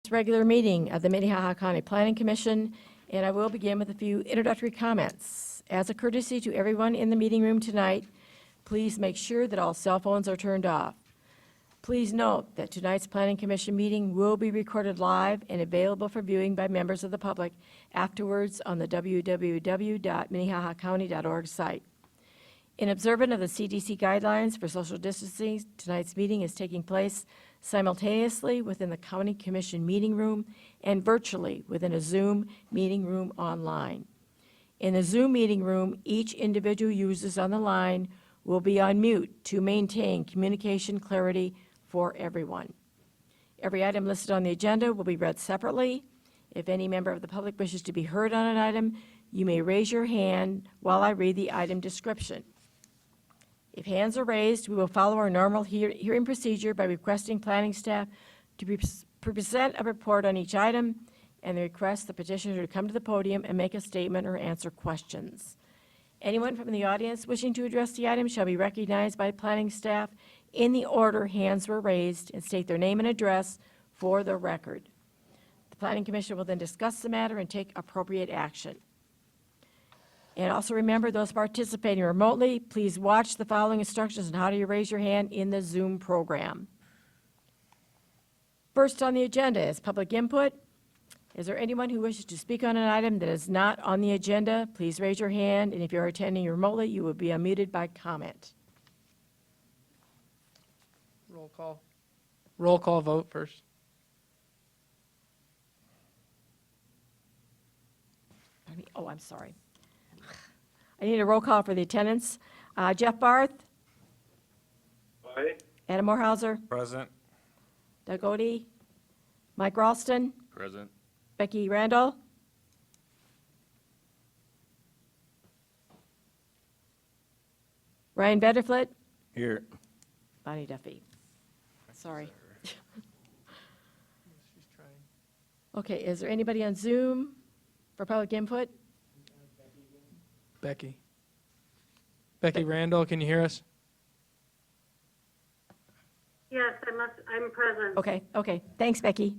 Regular meeting of the Minnehaha County Planning Commission, and I will begin with a few introductory comments. As a courtesy to everyone in the meeting room tonight, please make sure that all cell phones are turned off. Please note that tonight's Planning Commission meeting will be recorded live and available for viewing by members of the public afterwards on the www.minnehahacounty.org site. In observance of the CDC guidelines for social distancing, tonight's meeting is taking place simultaneously within the County Commission meeting room and virtually within a Zoom meeting room online. In the Zoom meeting room, each individual users on the line will be on mute to maintain communication clarity for everyone. Every item listed on the agenda will be read separately. If any member of the public wishes to be heard on an item, you may raise your hand while I read the item description. If hands are raised, we will follow our normal hearing procedure by requesting planning staff to present a report on each item and request the petitioner to come to the podium and make a statement or answer questions. Anyone from the audience wishing to address the item shall be recognized by planning staff in the order hands were raised and state their name and address for the record. The Planning Commission will then discuss the matter and take appropriate action. And also remember, those participating remotely, please watch the following instructions on how to raise your hand in the Zoom program. First on the agenda is public input. Is there anyone who wishes to speak on an item that is not on the agenda? Please raise your hand, and if you're attending remotely, you will be unmuted by comment. Roll call. Roll call vote first. Oh, I'm sorry. I need a roll call for the attendance. Jeff Barth? Aye. Adam Morehauser? Present. Doug Odie? Mike Ralston? Present. Becky Randall? Ryan Betterflit? Here. Bonnie Duffy. Sorry. She's trying. Okay, is there anybody on Zoom for public input? Becky. Becky Randall, can you hear us? Yes, I'm present. Okay, thanks, Becky.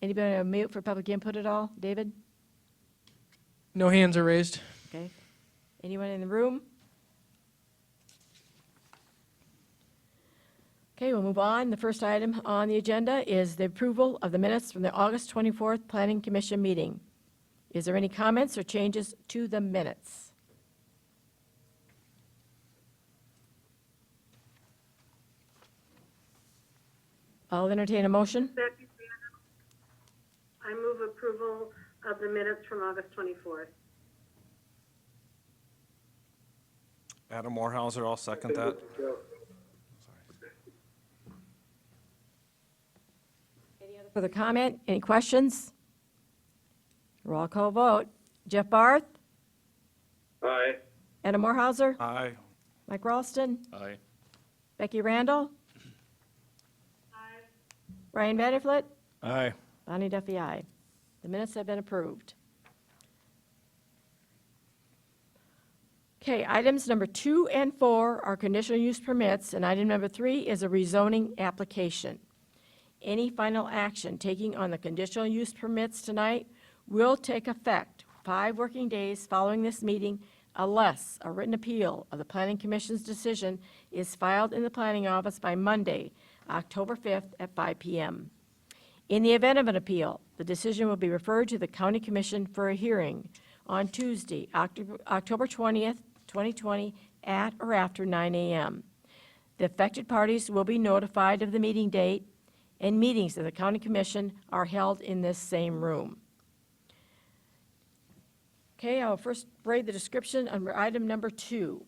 Anybody on mute for public input at all? David? No hands are raised. Okay. Anyone in the room? Okay, we'll move on. The first item on the agenda is the approval of the minutes from the August 24th Planning Commission meeting. Is there any comments or changes to the minutes? I'll entertain a motion. Becky, I move approval of the minutes from August 24th. Adam Morehauser, I'll second that. Any other further comment? Any questions? Roll call vote. Jeff Barth? Aye. Adam Morehauser? Aye. Mike Ralston? Aye. Becky Randall? Aye. Ryan Vanderflit? Aye. Bonnie Duffy, aye. The minutes have been approved. Okay, items number 2 and 4 are conditional use permits, and item number 3 is a rezoning application. Any final action taking on the conditional use permits tonight will take effect 5 working days following this meeting unless a written appeal of the Planning Commission's decision is filed in the Planning Office by Monday, October 5th at 5 p.m. In the event of an appeal, the decision will be referred to the County Commission for a hearing on Tuesday, October 20th, 2020, at or after 9 a.m. The affected parties will be notified of the meeting date, and meetings of the County Commission are held in this same room. Okay, I'll first read the description under item number 2.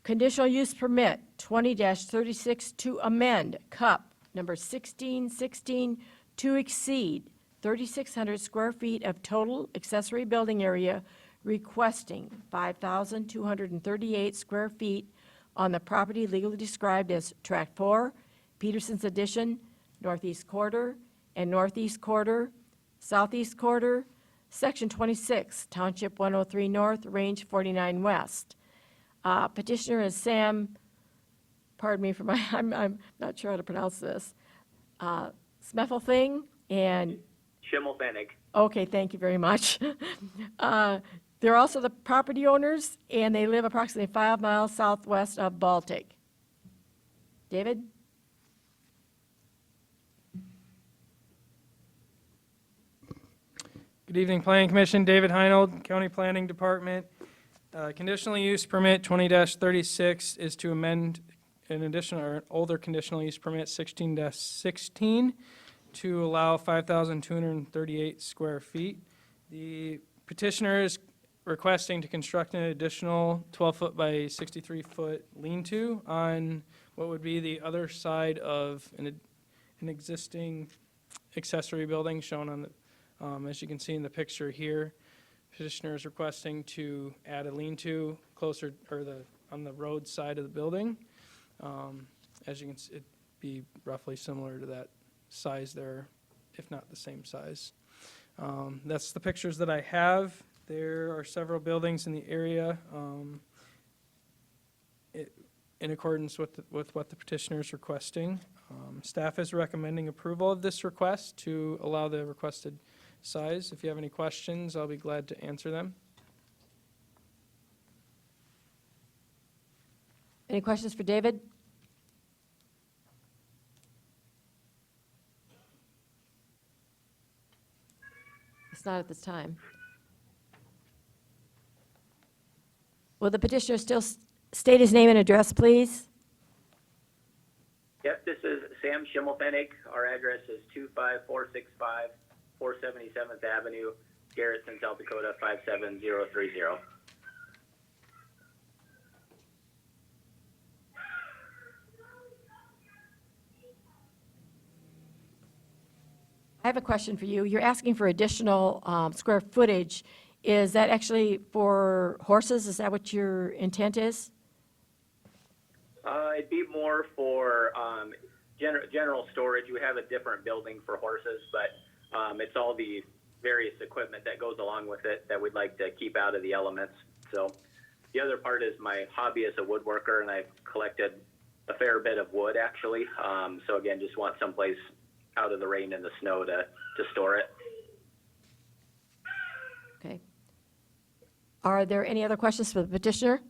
Conditional use permit 20-36 to amend CUP number 1616 to exceed 3,600 square feet of total accessory building area, requesting 5,238 square feet on the property legally described as Tract 4, Peterson's Addition, Northeast Quarter, and Northeast Quarter, Southeast Quarter, Section 26, Township 103 North, Range 49 West. Petitioner is Sam pardon me for my, I'm not sure how to pronounce this. Smeffelthing and, Schimmelpfennig. okay, thank you very much. They're also the property owners, and they live approximately 5 miles southwest of Baltic. David? Good evening, Planning Commission. David Heinold, County Planning Department. Conditional use permit 20-36 is to amend an additional or an older conditional use permit 16-16 to allow 5,238 square feet. The petitioner is requesting to construct an additional 12-foot by 63-foot lean-to on what would be the other side of an existing accessory building shown on the, as you can see in the picture here. Petitioner is requesting to add a lean-to closer, or on the road side of the building. As you can see, it'd be roughly similar to that size there, if not the same size. That's the pictures that I have. There are several buildings in the area in accordance with what the petitioner is requesting. Staff is recommending approval of this request to allow the requested size. If you have any questions, I'll be glad to answer them. Any questions for David? It's not at this time. Will the petitioner still state his name and address, please? Yep, this is Sam Schimmelpfennig. Our address is 25465 477th Avenue, Garrettson, South Dakota 57030. I have a question for you. You're asking for additional square footage. Is that actually for horses? Is that what your intent is? It'd be more for general storage. We have a different building for horses, but it's all the various equipment that goes along with it that we'd like to keep out of the elements. So the other part is my hobby as a woodworker, and I've collected a fair bit of wood, actually. So again, just want someplace out of the rain and the snow to store it. Okay. Are there any other questions for the petitioner?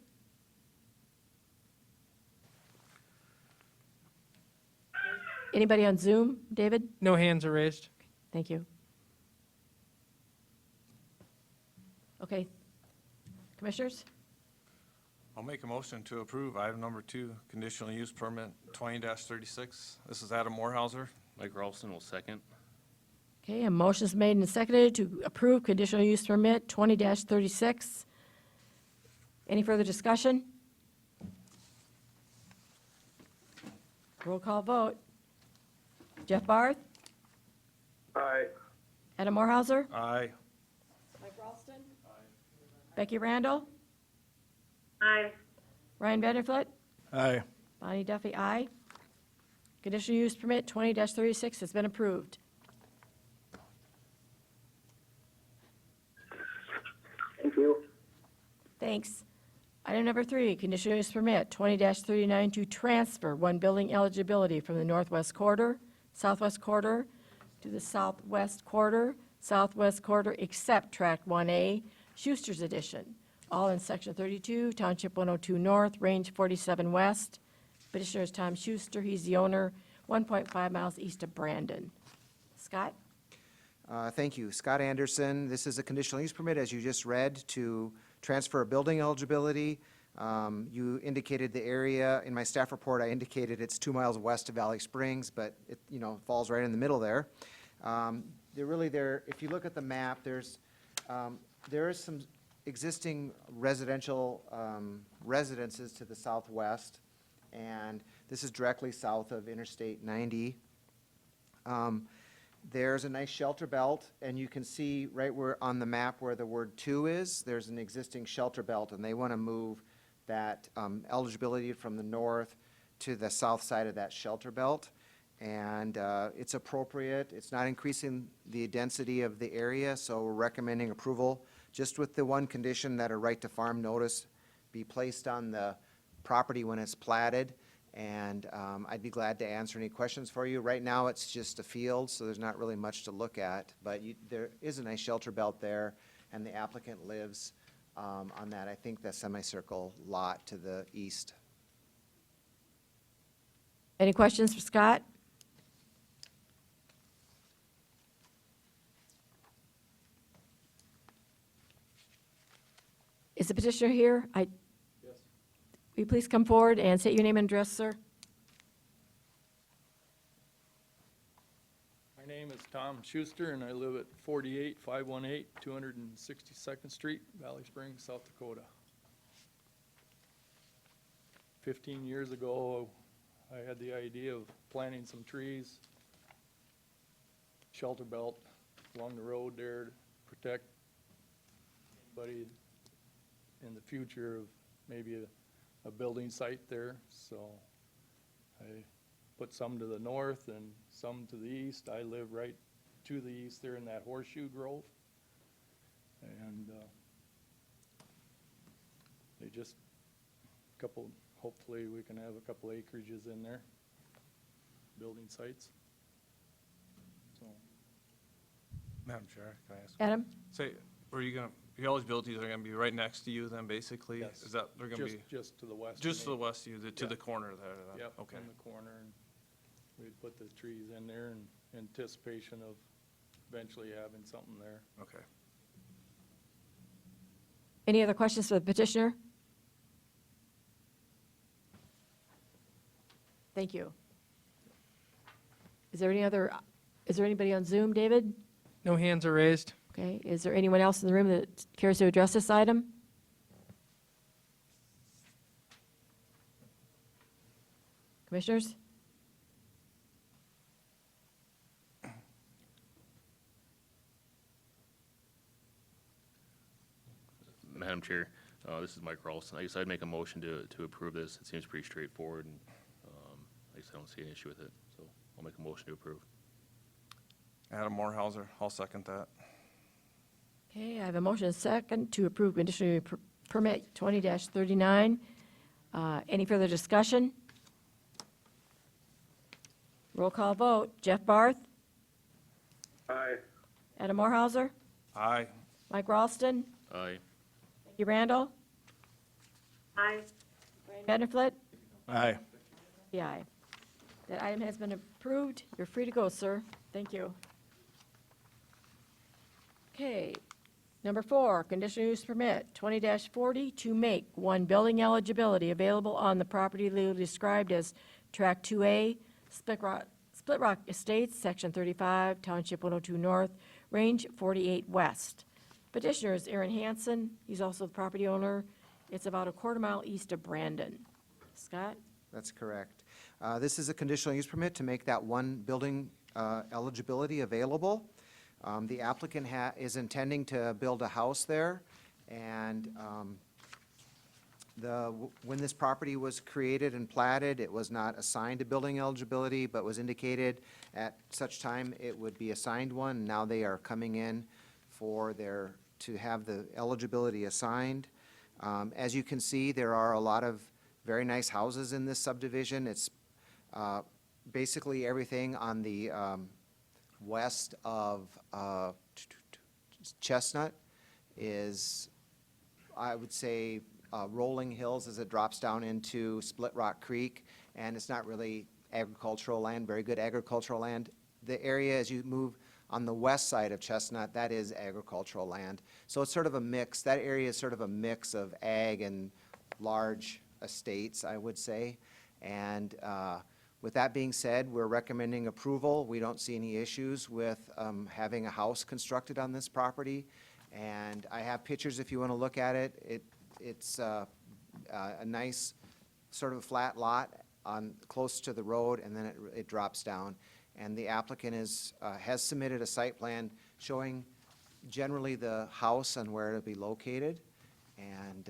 Anybody on Zoom, David? No hands are raised. Thank you. Okay. Commissioners? I'll make a motion to approve item number 2, conditional use permit 20-36. This is Adam Morehauser. Mike Ralston will second. Okay, a motion is made and seconded to approve conditional use permit 20-36. Any further discussion? Roll call vote. Jeff Barth? Aye. Adam Morehauser? Aye. Mike Ralston? Becky Randall? Aye. Ryan Vanderflut? Aye. Bonnie Duffy, aye. Conditional use permit 20-36 has been approved. Thank you. Thanks. Item number 3, conditional use permit 20-39 to transfer one building eligibility from the northwest quarter, southwest quarter, to the southwest quarter except tract 1A, Schuster's Edition, all in section 32, township 102 north, range 47 west. Petitioner is Tom Schuster. He's the owner, 1.5 miles east of Brandon. Scott? Thank you. Scott Anderson. This is a conditional use permit, as you just read, to transfer a building eligibility. You indicated the area. In my staff report, I indicated it's 2 miles west of Valley Springs, but it, falls right in the middle there. If you look at the map, there is some existing residential residences to the southwest, and this is directly south of Interstate 90. There's a nice shelter belt, and you can see right where on the map where the word 2 is, there's an existing shelter belt, and they want to move that eligibility from the north to the south side of that shelter belt. And it's appropriate. It's not increasing the density of the area, so we're recommending approval just with the one condition that a right to farm notice be placed on the property when it's platted, And I'd be glad to answer any questions for you. Right now, it's just a field, so there's not really much to look at. But there is a nice shelter belt there, and the applicant lives on that, I think, the semicircle lot to the east. Any questions for Scott? Is the petitioner here? Yes. Will you please come forward and state your name and address, sir? My name is Tom Schuster, and I live at 48518 262nd Street, Valley Springs, South Dakota. 15 years ago, I had the idea of planting some trees, shelter belt along the road there to protect anybody in the future of maybe a building site there. So I put some to the north and some to the east. I live right to the east there in that horseshoe grove. And they just, hopefully we can have a couple acreages in there, building sites. So, Madam Chair, can I ask? Adam? Say, were you gonna, the eligibilities are gonna be right next to you then, basically? Yes. Is that, they're gonna be, just to the west. just to the of me. west of you, to Yeah. the corner there? then? Yep, Okay. in the corner, and we'd put the trees in there in anticipation of eventually having something there. Okay. Any other questions for the petitioner? Thank you. Is there anybody on Zoom, David? No hands are raised. Okay, is there anyone else in the room that cares to address this item? Commissioners? Madam Chair, this is Mike Ralston. I guess I'd make a motion to approve this. It seems pretty straightforward, and I guess I don't see an issue with it, so I'll make a motion to approve. Adam Morehauser, I'll second that. Okay, I have a motion and a second to approve conditional permit 20-39. Any further discussion? Roll call vote. Jeff Barth? Aye. Adam Morehauser? Aye. Mike Ralston? Aye. Becky Randall? Aye. Brian Benderflit? Aye. The aye. That item has been approved. You're free to go, sir. Thank you. Okay, number 4, conditional use permit 20-40 to make one building eligibility available on the property legally described as Track 2A, Split Rock Estates, Section 35, Township 102 North, Range 48 West. Petitioner is Aaron Hansen. He's also the property owner. It's about a quarter-mile east of Brandon. Scott? That's correct. This is a conditional use permit to make that one building eligibility available. The applicant is intending to build a house there, and when this property was created and platted, it was not assigned a building eligibility, but was indicated at such time it would be assigned one. Now they are coming in to have the eligibility assigned. As you can see, there are a lot of very nice houses in this subdivision. It's basically everything on the west of Chestnut is, I would say, rolling hills as it drops down into Split Rock Creek, and it's not really agricultural land, very good agricultural land. The area as you move on the west side of Chestnut, that is agricultural land. So it's sort of a mix, that area is sort of a mix of ag and large estates, I would say. And with that being said, we're recommending approval. We don't see any issues with having a house constructed on this property. And I have pictures if you want to look at it. It's a nice sort of flat lot close to the road, and then it drops down. And the applicant has submitted a site plan showing generally the house and where it'll be located. And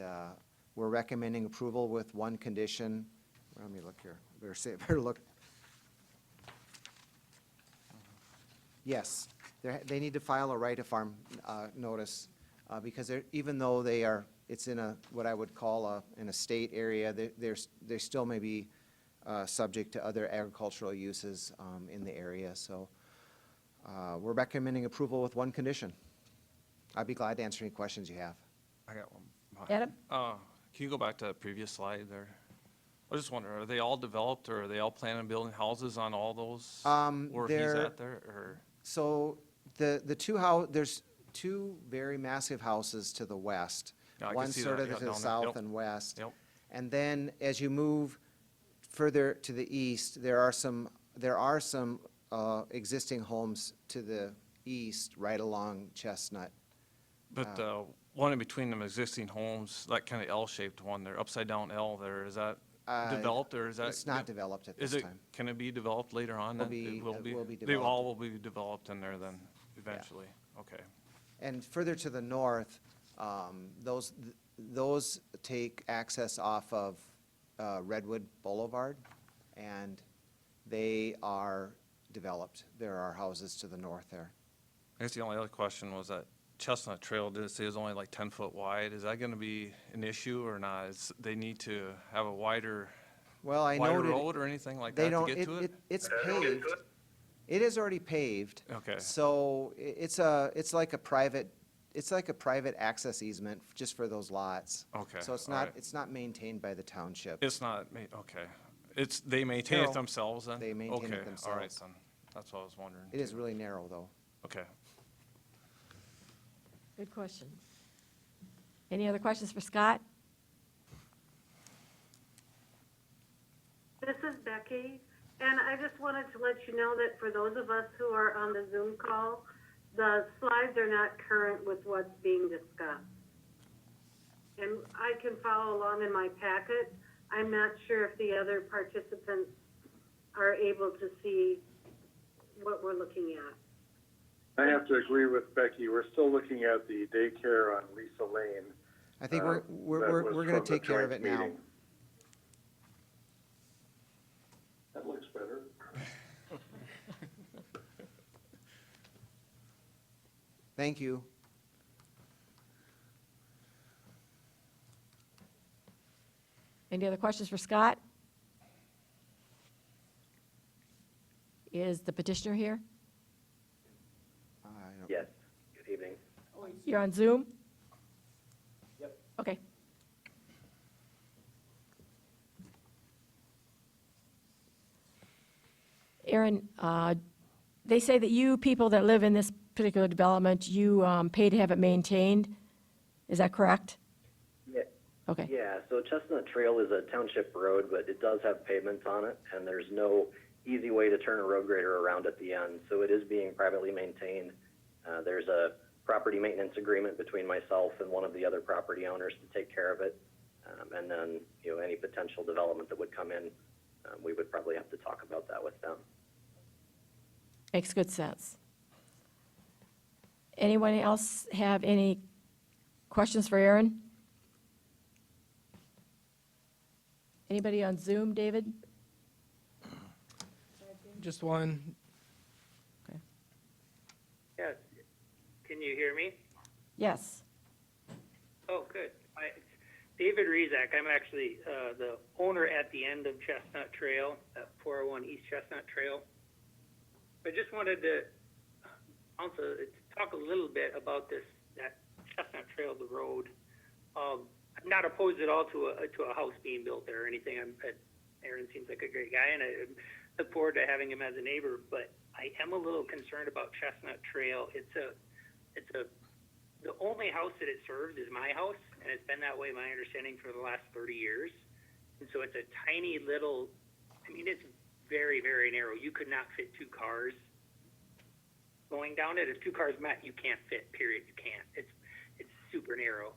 we're recommending approval with one condition. Let me look here. Better look. Yes, they need to file a right to farm notice because even though it's in what I would call an estate area, they still may be subject to other agricultural uses in the area. So we're recommending approval with one condition. I'd be glad to answer any questions you have. I got one. Adam? Can you go back to the previous slide there? I was just wondering, are they all developed, or are they all planning on building houses on all those? Where he's they're- at there, or? So there's two very massive houses to the west. Yeah, I can One see sort that, of yeah, to the down there. south Yep. and west. Yep. And then as you move further to the east, there are some existing homes to the east, right along Chestnut. But one in between them existing homes, that kind of L-shaped one there, upside down L there, is that developed, or is that? It's not developed at Is this it, time. can it be developed later on Will then? be- It will it will be They all will developed. be developed in there then, eventually? Okay. And further to the north, those take access off of Redwood Boulevard, and they are developed. There are houses to the north there. I guess the only other question was that Chestnut Trail, did it say it was only like 10 foot wide? Is that gonna be an issue or not? They need to have a wider Well, I wider noted, road or anything like they that to don't, get to it? it's paved. It is already paved. Okay. So it's like a private access easement just for those lots. Okay, So it's all not, right. it's not maintained by the township. It's not, okay. They maintain it narrow. themselves then? They maintain it Okay, all right themselves. then. That's what I was wondering. It is really narrow, though. Okay. Good question. Any other questions for Scott? This is Becky, and I just wanted to let you know that for those of us who are on the Zoom call, the slides are not current with what's being discussed. And I can follow along in my packet. I'm not sure if the other participants are able to see what we're looking at. I have to agree with Becky. We're still looking at the daycare on Lisa Lane. I think that we're was gonna from the take care of joint it now. meeting. That looks better. Thank you. Any other questions for Scott? Is the petitioner here? I don't- Yes, good evening. You're on Zoom? Yep. Okay. Aaron, they say that you people that live in this particular development, you pay to have it maintained. Is that correct? Yeah, Okay. yeah, so Chestnut Trail is a township road, but it does have pavements on it, and there's no easy way to turn a road grader around at the end, so it is being privately maintained. There's a property maintenance agreement between myself and one of the other property owners to take care of it. And then, any potential development that would come in, we would probably have to talk about that with them. Makes good sense. Anyone else have any questions for Aaron? Anybody on Zoom, David? Just one. Yes. Can you hear me? Yes. Oh, good. David Rezak. I'm actually the owner at the end of Chestnut Trail, at 401 East Chestnut Trail. I just wanted to also talk a little bit about that Chestnut Trail, the road. I'm not opposed at all to a house being built there or anything. Aaron seems like a great guy, and I look forward to having him as a neighbor. But I am a little concerned about Chestnut Trail. The only house that it serves is my house, and it's been that way, my understanding, for the last 30 years. And so it's a tiny little, it's very, very narrow. You could not fit two cars going down it. If two cars met, you can't fit, period. You can't. It's super narrow.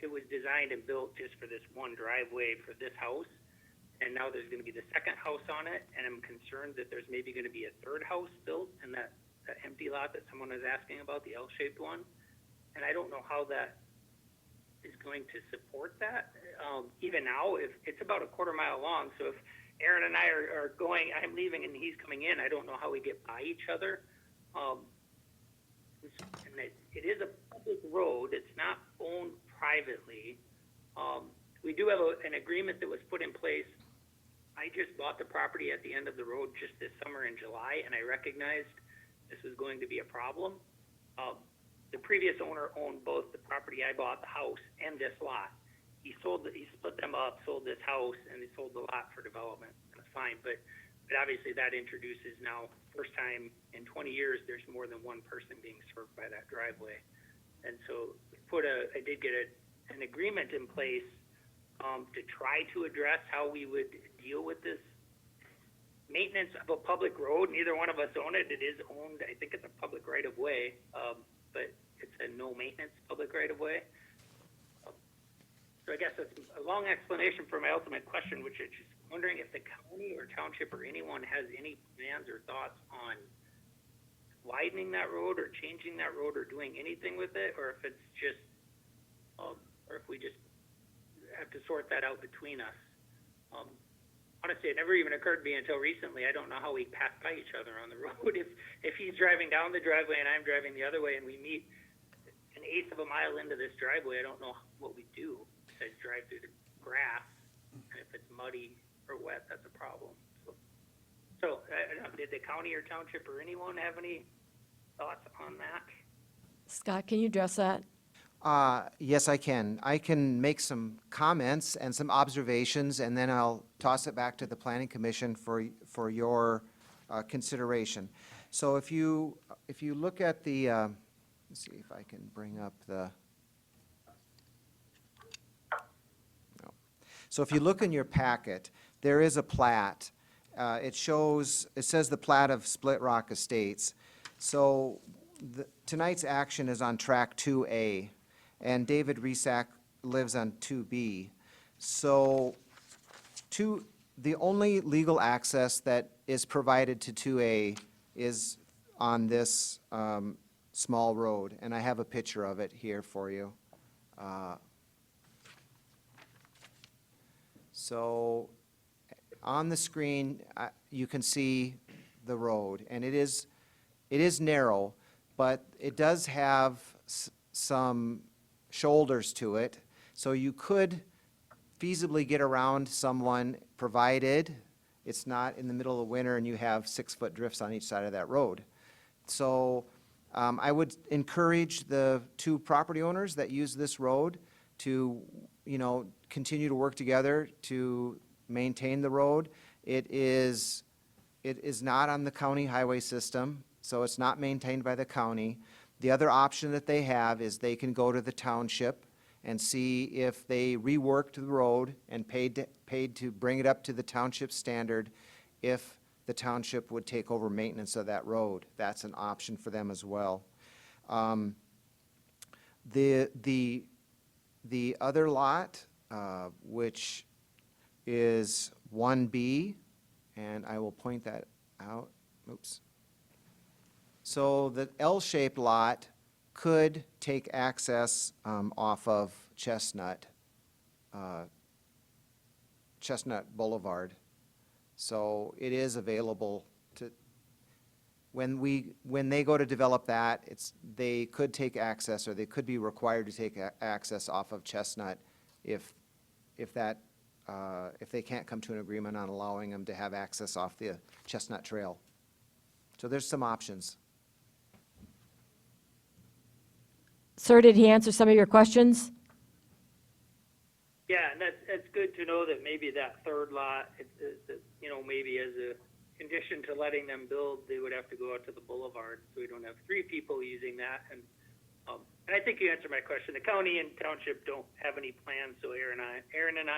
It was designed and built just for this one driveway for this house. And now there's going to be the second house on it, and I'm concerned that there's maybe going to be a third house built in that empty lot that someone was asking about, the L-shaped one. And I don't know how that is going to support that. Even now, if it's about a quarter mile long, so if Aaron and I are going, I'm leaving and he's coming in, I don't know how we get by each other. And it is a public road. It's not owned privately. We do have an agreement that was put in place. I just bought the property at the end of the road just this summer in July, and I recognized this was going to be a problem. The previous owner owned both the property I bought, the house, and this lot. He split them up, sold this house, and he sold the lot for development. That's fine, but obviously that introduces now, first time in 20 years, there's more than one person being served by that driveway. And so I did get an agreement in place to try to address how we would deal with this maintenance of a public road. Neither one of us own it. It is owned, I think it's a public right of way, but it's a no maintenance public right of way. So I guess that's a long explanation for my ultimate question, which is just wondering if the county or township or anyone has any plans or thoughts on widening that road or changing that road or doing anything with it, or if it's just, or if we just have to sort that out between us. Honestly, it never even occurred to me until recently. I don't know how we pass by each other on the road. If he's driving down the driveway and I'm driving the other way and we meet an eighth of a mile into this driveway, I don't know what we do besides drive through the grass. And if it's muddy or wet, that's a problem. So I don't know, did the county or township or anyone have any thoughts on that? Scott, can you address that? Yes, I can. I can make some comments and some observations, and then I'll toss it back to the Planning Commission for your consideration. So if you look at the, let's see if I can bring up the, no. So if you look in your packet, there is a plat. It says the plat of Split Rock Estates. So tonight's action is on track 2A. And David Resac lives on 2B. So the only legal access that is provided to 2A is on this small road, and I have a picture of it here for you. So on the screen, you can see the road, and it is narrow, but it does have some shoulders to it, so you could feasibly get around someone, provided it's not in the middle of winter and you have 6-foot drifts on each side of that road. So I would encourage the two property owners that use this road to, continue to work together to maintain the road. It is not on the county highway system, so it's not maintained by the county. The other option that they have is they can go to the township and see if they reworked the road and paid to bring it up to the township standard, if the township would take over maintenance of that road. That's an option for them as well. The other lot, which is 1B, and I will point that out. Oops. So the L-shaped lot could take access off of Chestnut Boulevard. So it is available to, when they go to develop that, they could take access, or they could be required to take access off of Chestnut if they can't come to an agreement on allowing them to have access off the Chestnut Trail. So there's some options. Sir, did he answer some of your questions? Yeah, and that's good to know that maybe that third lot, maybe as a condition to letting them build, they would have to go out to the boulevard, so we don't have 3 people using that. And I think you answered my question. The county and township don't have any plans, so Aaron and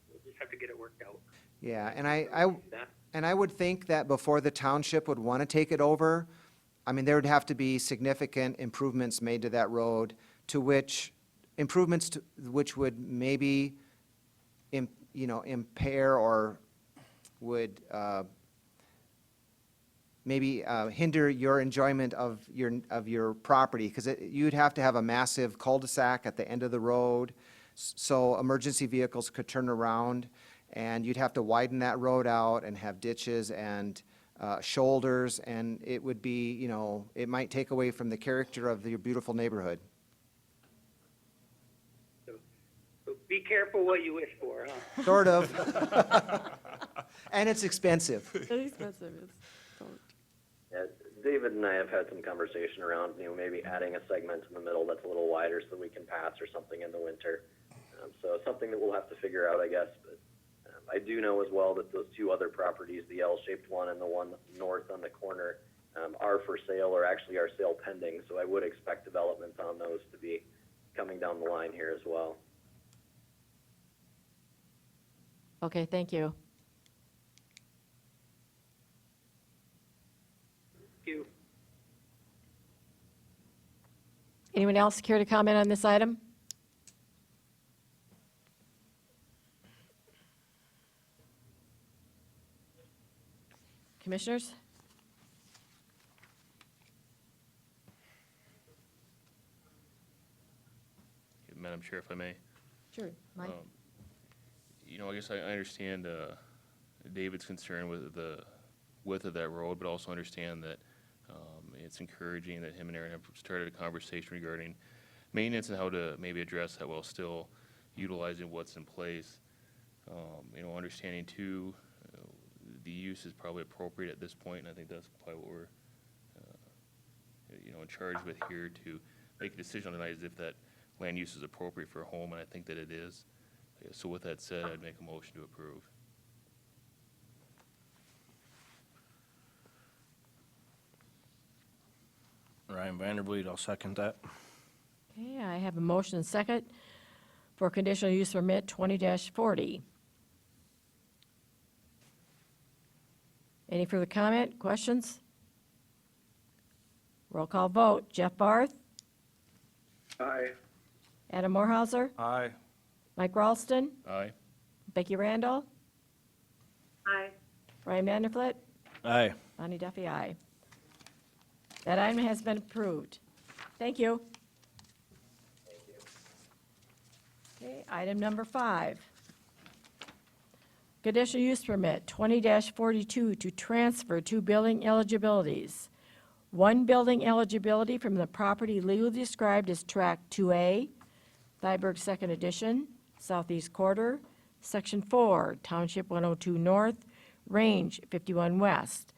we'll just have to get it worked out. Yeah, and I would think that before the township would want to take it over, there would have to be significant improvements made to that road, which would maybe, impair or would maybe hinder your enjoyment of your property, because you'd have to have a massive cul-de-sac at the end of the road, so emergency vehicles could turn around, and you'd have to widen that road out and have ditches and shoulders, and it would be, it might take away from the character of your beautiful neighborhood. So Be careful what you wish for, huh? Sort of. And it's expensive. It's expensive. Yeah, David and I have had some conversation around, maybe adding a segment in the middle that's a little wider so we can pass or something in the winter. So something that we'll have to figure out, I guess. But I do know as well that those two other properties, the L-shaped one and the one north on the corner, are for sale or actually are sale pending. So I would expect developments on those to be coming down the line here as well. Okay, thank you. Thank you. Anyone else care to comment on this item? Commissioners? Madam Chair, if I may. Sure, Mike. I guess I understand David's concern with the width of that road, but also understand that it's encouraging that him and Aaron have started a conversation regarding maintenance and how to maybe address that while still utilizing what's in place. Understanding too, the use is probably appropriate at this point, and I think that's probably what we're, in charge with here to make a decision tonight is if that land use is appropriate for a home, and I think that it is. So with that said, I'd make a motion to approve. Ryan Vandervliet, I'll second that. Okay, I have a motion and second for conditional use permit 20-40. Any further comment, questions? Roll call vote. Jeff Barth, Aye. Adam Morhauser, Aye. Mike Ralston, Aye. Becky Randall, Aye. Ryan Vanderflit, Aye. Bonnie Duffy, aye. That item has been approved. Thank you. Okay, item number 5. Conditional use permit 20-42 to transfer 2 building eligibilities. 1 building eligibility from the property legally described as Tract 2A, Thyberg Second Edition, Southeast Quarter, Section 4, Township 102 North, Range 51 West,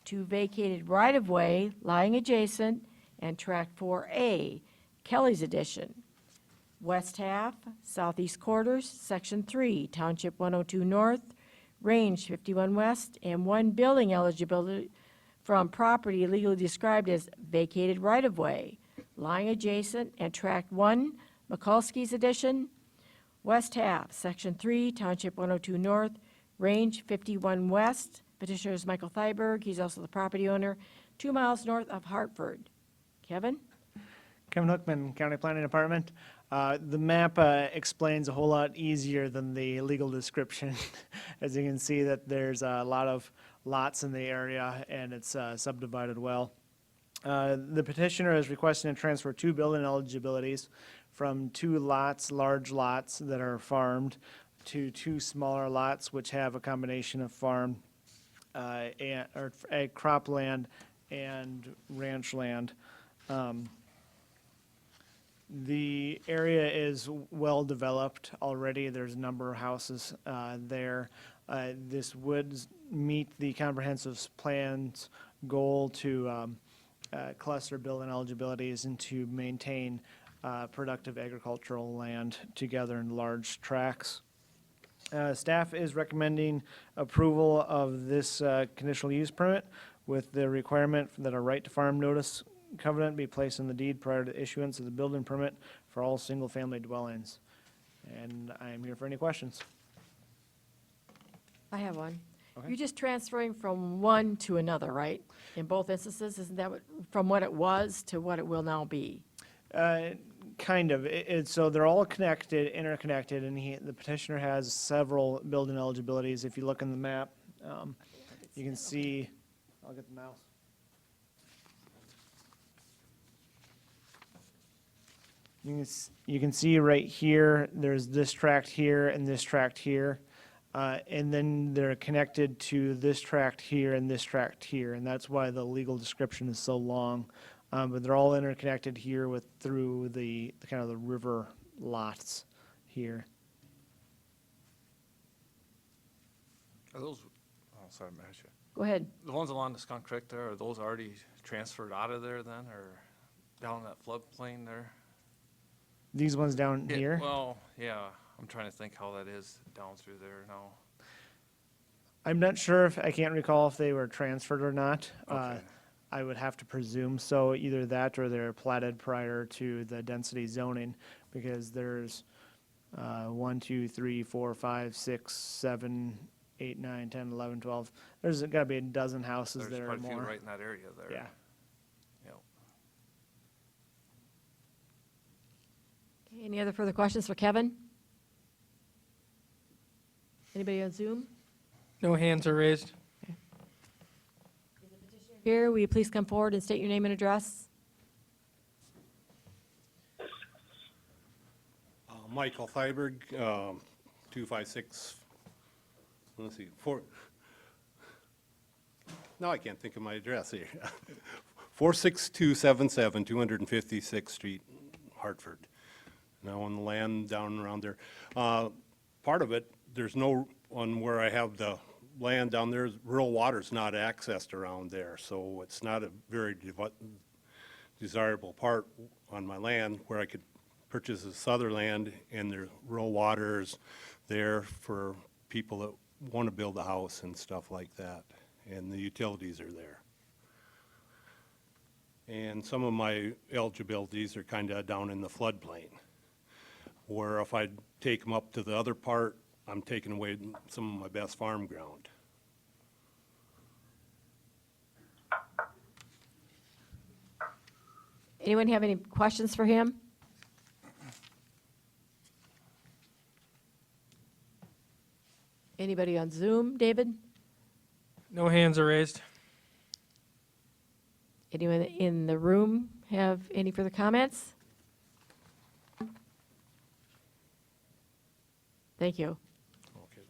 to vacated right-of-way lying adjacent, and Tract 4A, Kelly's Edition, West half, Southeast Quarters, Section 3, Township 102 North, Range 51 West, and 1 building eligibility from property legally described as vacated right-of-way, lying adjacent, and Tract 1, Mikulski's Edition, West half, Section 3, Township 102 North, Range 51 West. Petitioner is Michael Thyberg. He's also the property owner, 2 miles north of Hartford. Kevin? Kevin Hookman, County Planning Department. The map explains a whole lot easier than the legal description. As you can see that there's a lot of lots in the area and it's subdivided well. The petitioner is requesting to transfer 2 building eligibilities from 2 lots, large lots that are farmed, to 2 smaller lots which have a combination of farm or cropland and ranch land. The area is well developed already. There's a number of houses there. This would meet the comprehensive plan's goal to cluster building eligibilities and to maintain productive agricultural land together in large tracts. Staff is recommending approval of this conditional use permit with the requirement that a right to farm notice covenant be placed in the deed prior to the issuance of the building permit for all single-family dwellings. And I am here for any questions. I have one. Okay. You're just transferring from one to another, right? In both instances, isn't that from what it was to what it will now be? Kind of. So they're all connected, interconnected, and the petitioner has several building eligibilities. If you look in the map, you can see, I'll get the mouse. You can see right here, there's this tract here and this tract here. And then they're connected to this tract here and this tract here, and that's why the legal description is so long. But they're all interconnected here through the kind of the river lots here. Are those, oh, sorry, Marcia. Go ahead. The ones along the Skunk Creek there, are those already transferred out of there then, or down in that floodplain there? These ones down Yeah, here? well, yeah, I'm trying to think how that is down through there now. I'm not sure if, I can't recall if they were transferred or not. Okay. I would have to presume so, either that or they're platted prior to the density zoning, because there's 1, 2, 3, 4, 5, 6, 7, 8, 9, 10, 11, 12. There's gotta be a dozen houses There's there or quite a few more. right in that area there. Yeah. Yep. Okay, any other further questions for Kevin? Anybody on Zoom? No hands are raised. Here, will you please come forward and state your name and address? Michael Thyberg, 256, let's see, now I can't think of my address here. 46277, 256th Street, Hartford. Now on the land down around there. Part of it, there's no one where I have the land down there, rural water's not accessed around there, so it's not a very desirable part on my land where I could purchase this other land, and there's rural waters there for people that want to build a house and stuff like that, and the utilities are there. And some of my eligibilities are kind of down in the floodplain, where if I take them up to the other part, I'm taking away some of my best farm ground. Anyone have any questions for him? Anybody on Zoom, David? No hands are raised. Anyone in the room have any further comments? Thank you. Okay.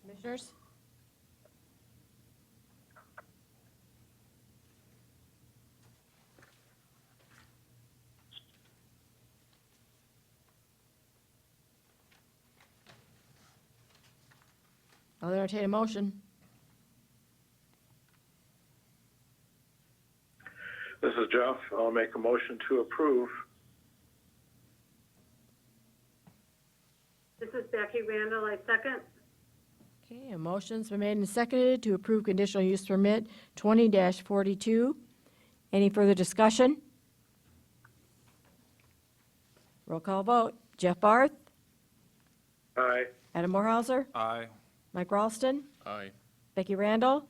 Commissioners? I'll entertain a motion. This is Jeff. I'll make a motion to approve. This is Becky Randall, I second. Okay, a motion's been made and seconded to approve conditional use permit 20-42. Any further discussion? Roll call vote. Jeff Barth, Aye. Adam Morhauser, Aye. Mike Ralston, Aye. Becky Randall,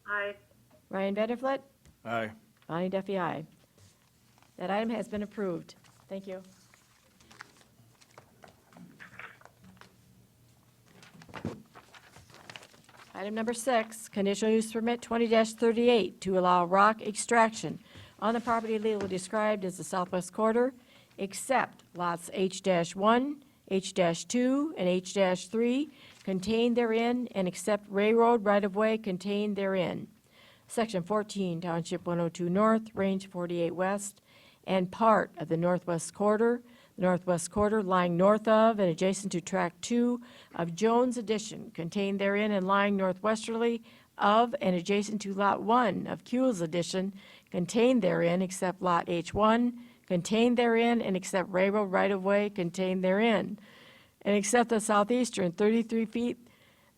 Aye. Ryan Vanderflit, Aye. Bonnie Duffy, aye. That item has been approved. Thank you. Item number 6, conditional use permit 20-38 to allow rock extraction on the property legally described as the southwest quarter, except lots H-1, H-2, and H-3 contained therein, and except railroad right-of-way contained therein. Section 14, Township 102 North, Range 48 West, and part of the northwest quarter lying north of and adjacent to Tract 2 of Jones Addition, contained therein and lying northwesterly of and adjacent to Lot 1 of Kuhl's Addition, contained therein except Lot H1, contained therein and except railroad right-of-way contained therein, and except the southeastern 33 feet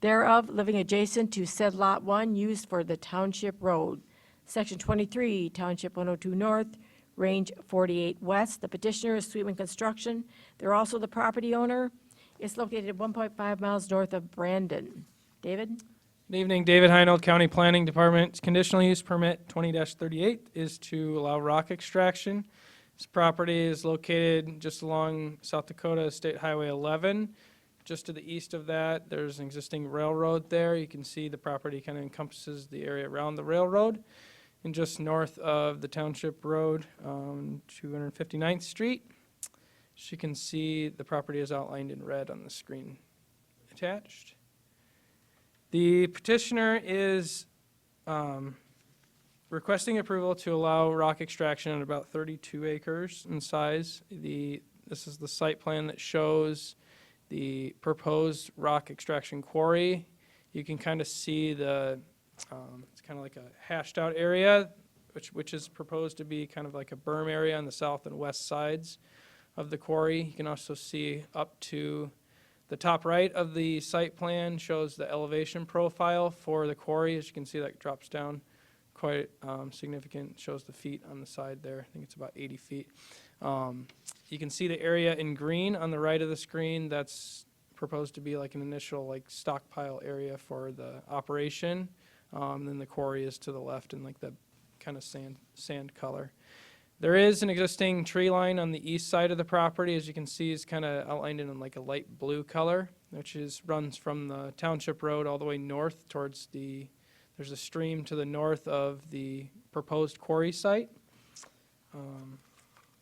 thereof living adjacent to said Lot 1 used for the township road. Section 23, Township 102 North, Range 48 West. The petitioner is Sweetman Construction. They're also the property owner. It's located 1.5 miles north of Brandon. David? Good evening, David Heinold, County Planning Department. Conditional use permit 20-38 is to allow rock extraction. This property is located just along South Dakota State Highway 11. Just to the east of that, there's an existing railroad there. You can see the property kind of encompasses the area around the railroad. And just north of the Township Road, 259th Street. As you can see, the property is outlined in red on the screen attached. The petitioner is requesting approval to allow rock extraction on about 32 acres in size. This is the site plan that shows the proposed rock extraction quarry. You can kind of see it's kind of like a hashed out area, which is proposed to be kind of like a berm area on the south and west sides of the quarry. You can also see up to the top right of the site plan shows the elevation profile for the quarry. As you can see, that drops down quite significant, shows the feet on the side there. I think it's about 80 feet. You can see the area in green on the right of the screen. That's proposed to be like an initial like stockpile area for the operation. Then the quarry is to the left in like the kind of sand color. There is an existing tree line on the east side of the property. As you can see, is kind of outlined in like a light blue color, which runs from the township road all the way north towards there's a stream to the north of the proposed quarry site.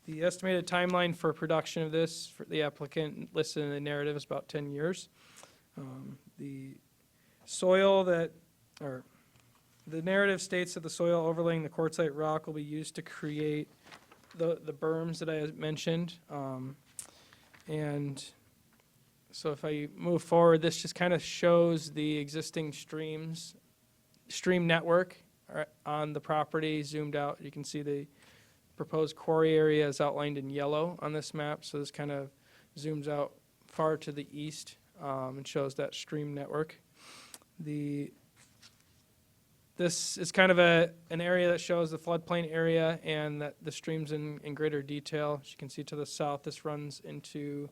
The estimated timeline for production of this, for the applicant listed in the narrative, is about 10 years. The narrative states that the soil overlaying the quartzite rock will be used to create the berms that I mentioned. And so if I move forward, this just kind of shows the existing stream network on the property zoomed out. You can see the proposed quarry area is outlined in yellow on this map. So this kind of zooms out far to the east and shows that stream network. This is kind of an area that shows the floodplain area and that the streams in greater detail. As you can see to the south, this runs into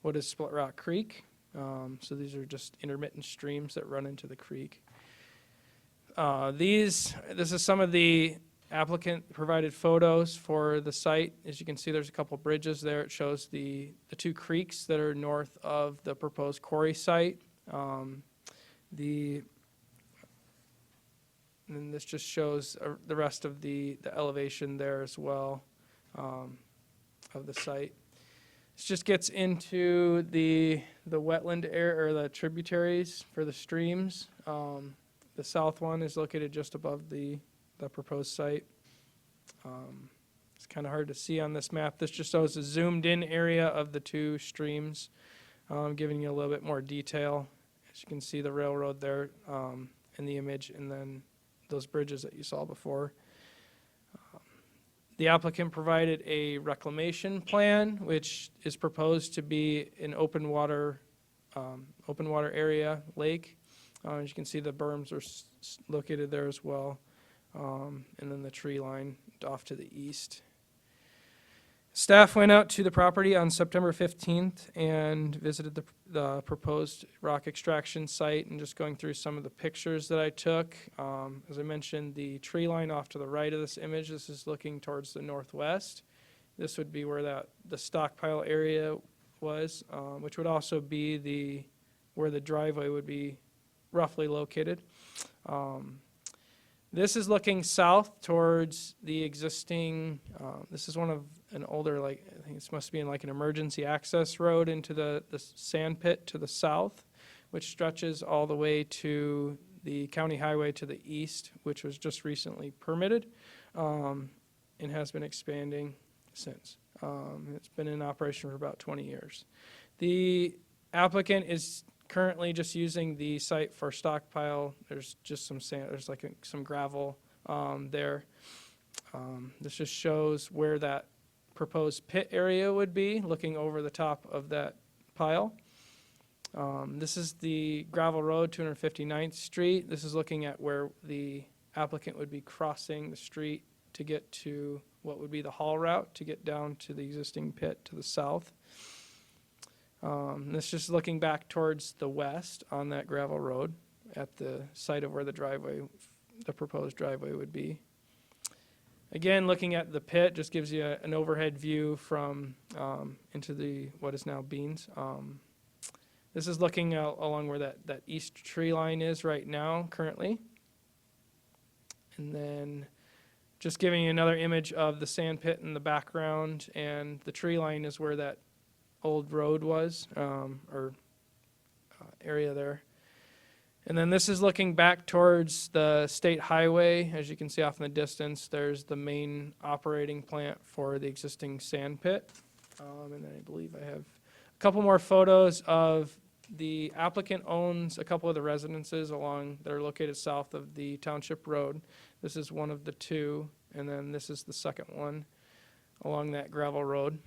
what is Split Rock Creek. So these are just intermittent streams that run into the creek. This is some of the applicant provided photos for the site. As you can see, there's a couple bridges there. It shows the two creeks that are north of the proposed quarry site. And then this just shows the rest of the elevation there as well of the site. This just gets into the wetland area or the tributaries for the streams. The south one is located just above the proposed site. It's kind of hard to see on this map. This just shows a zoomed in area of the two streams, giving you a little bit more detail. As you can see the railroad there in the image, and then those bridges that you saw before. The applicant provided a reclamation plan, which is proposed to be an open water area lake. As you can see, the berms are located there as well, and then the tree line off to the east. Staff went out to the property on September 15th and visited the proposed rock extraction site, and just going through some of the pictures that I took. As I mentioned, the tree line off to the right of this image, this is looking towards the northwest. This would be where the stockpile area was, which would also be where the driveway would be roughly located. This is looking south towards the existing, this is one of an older, I think this must be in like an emergency access road into the sand pit to the south, which stretches all the way to the county highway to the east, which was just recently permitted and has been expanding since. It's been in operation for about 20 years. The applicant is currently just using the site for stockpile. There's just some sand, there's some gravel there. This just shows where that proposed pit area would be, looking over the top of that pile. This is the gravel road, 259th Street. This is looking at where the applicant would be crossing the street to get to what would be the haul route to get down to the existing pit to the south. This is just looking back towards the west on that gravel road at the site of where the proposed driveway would be. Again, looking at the pit just gives you an overhead view from into what is now Beans. This is looking out along where that east tree line is right now, currently. And then just giving you another image of the sand pit in the background, and the tree line is where that old road was, area there. And then this is looking back towards the state highway. As you can see off in the distance, there's the main operating plant for the existing sand pit. And then I believe I have a couple more photos of the applicant owns a couple of the residences along that are located south of the township road. This is one of the two, and then this is the second one along that gravel road,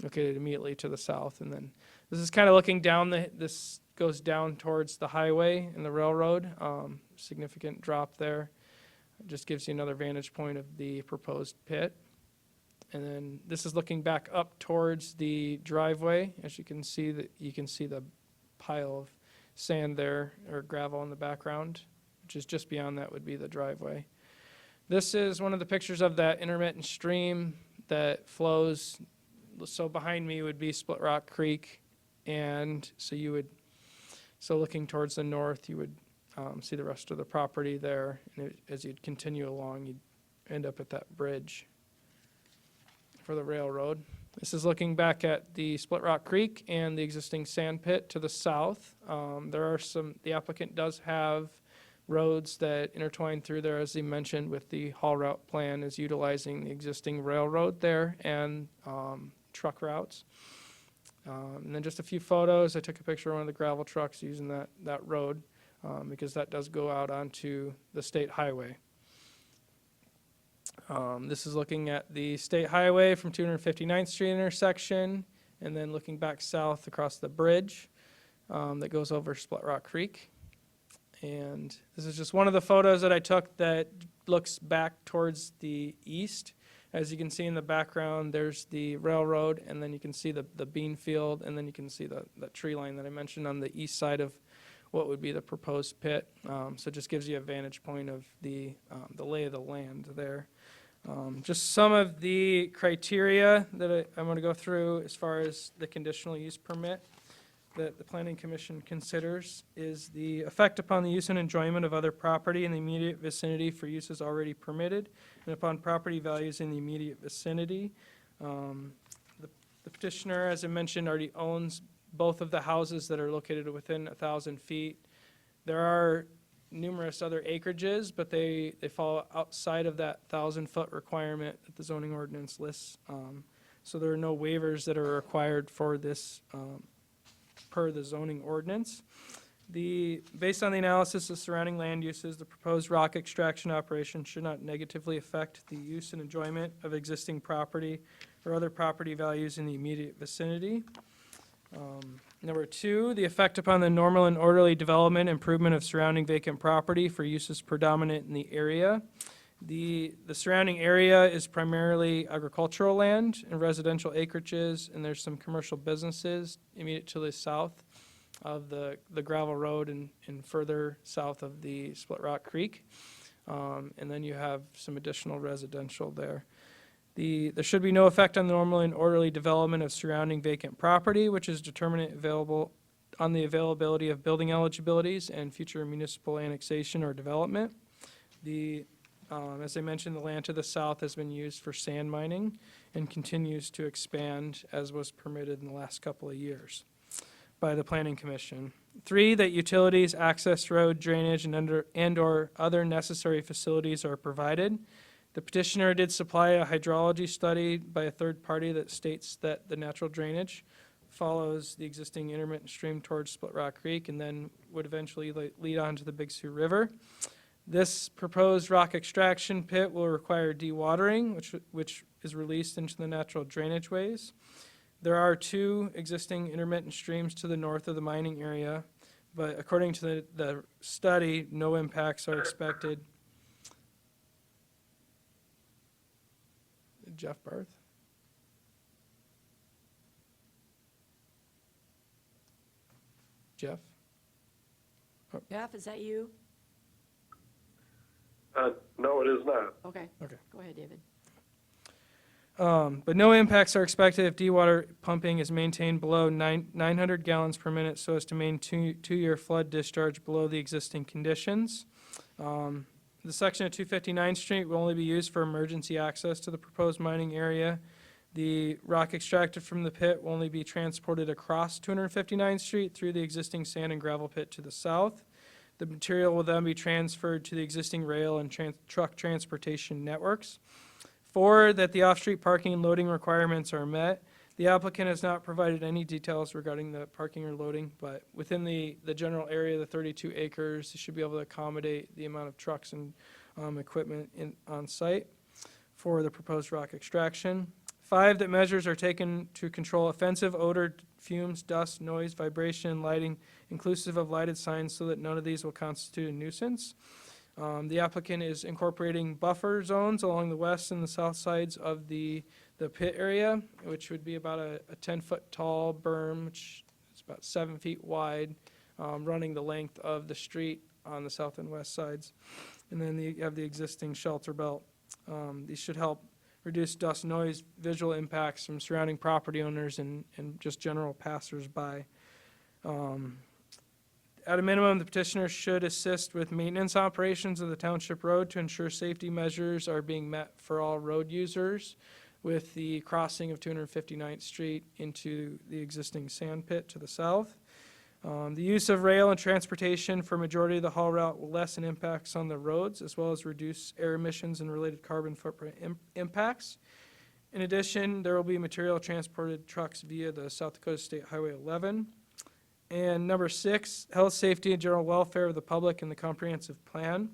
located immediately to the south. And then this is kind of looking down this goes down towards the highway and the railroad. Significant drop there. It just gives you another vantage point of the proposed pit. And then this is looking back up towards the driveway. As you can see the pile of sand there, or gravel in the background, which is just beyond that would be the driveway. This is one of the pictures of that intermittent stream that flows. So behind me would be Split Rock Creek, and so looking towards the north, you would see the rest of the property there. And as you'd continue along, you'd end up at that bridge for the railroad. This is looking back at the Split Rock Creek and the existing sand pit to the south. The applicant does have roads that intertwine through there, as he mentioned, with the haul route plan is utilizing the existing railroad there and truck routes. And then just a few photos. I took a picture of one of the gravel trucks using that road because that does go out onto the state highway. This is looking at the state highway from 259th Street intersection, and then looking back south across the bridge that goes over Split Rock Creek. And this is just one of the photos that I took that looks back towards the east. As you can see in the background, there's the railroad, and then you can see the bean field, and then you can see the tree line that I mentioned on the east side of what would be the proposed pit. So it just gives you a vantage point of the lay of the land there. Just some of the criteria that I'm going to go through as far as the conditional use permit that the Planning Commission considers is the effect upon the use and enjoyment of other property in the immediate vicinity for uses already permitted and upon property values in the immediate vicinity. The petitioner, as I mentioned, already owns both of the houses that are located within 1,000 feet. There are numerous other acreages, but they fall outside of that 1,000-foot requirement that the zoning ordinance lists. So there are no waivers that are required for this per the zoning ordinance. Based on the analysis of surrounding land uses, the proposed rock extraction operation should not negatively affect the use and enjoyment of existing property or other property values in the immediate vicinity. Number two, the effect upon the normal and orderly development, improvement of surrounding vacant property for uses predominant in the area. The surrounding area is primarily agricultural land and residential acreages, and there's some commercial businesses immediate to the south of the gravel road and further south of the Split Rock Creek. And then you have some additional residential there. There should be no effect on the normal and orderly development of surrounding vacant property, which is determinant available on the availability of building eligibilities and future municipal annexation or development. As I mentioned, the land to the south has been used for sand mining and continues to expand as was permitted in the last couple of years by the Planning Commission. Three, that utilities, access road, drainage, and/or other necessary facilities are provided. The petitioner did supply a hydrology study by a third party that states that the natural drainage follows the existing intermittent stream towards Split Rock Creek and then would eventually lead on to the Big Sioux River. This proposed rock extraction pit will require dewatering, which is released into the natural drainage ways. There are two existing intermittent streams to the north of the mining area, but according to the study, no impacts are expected. Jeff Barth? Jeff? Jeff, is that you? No, it is not. Okay. Okay. Go ahead, David. But no impacts are expected if dewater pumping is maintained below 900 gallons per minute so as to maintain two-year flood discharge below the existing conditions. The section of 259th Street will only be used for emergency access to the proposed mining area, The rock extracted from the pit will only be transported across 259th Street through the existing sand and gravel pit to the south. The material will then be transferred to the existing rail and truck transportation networks. 4, that the off-street parking and loading requirements are met. The applicant has not provided any details regarding the parking or loading, but within the general area, the 32 acres, they should be able to accommodate the amount of trucks and equipment on site for the proposed rock extraction. 5, that measures are taken to control offensive odor, fumes, dust, noise, vibration, and lighting, inclusive of lighted signs, so that none of these will constitute a nuisance. The applicant is incorporating buffer zones along the west and the south sides of the pit area, which would be about a 10-foot tall berm, which is about 7 feet wide, running the length of the street on the south and west sides. And then you have the existing shelter belt. These should help reduce dust, noise, visual impacts from surrounding property owners and just general passersby. At a minimum, the petitioner should assist with maintenance operations of the township road to ensure safety measures are being met for all road users, with the crossing of 259th Street into the existing sand pit to the south. The use of rail and transportation for majority of the haul route will lessen impacts on the roads, as well as reduce air emissions and related carbon footprint impacts. In addition, there will be material transported trucks via the South Dakota State Highway 11. And number 6, health, safety, and general welfare of the public in the comprehensive plan.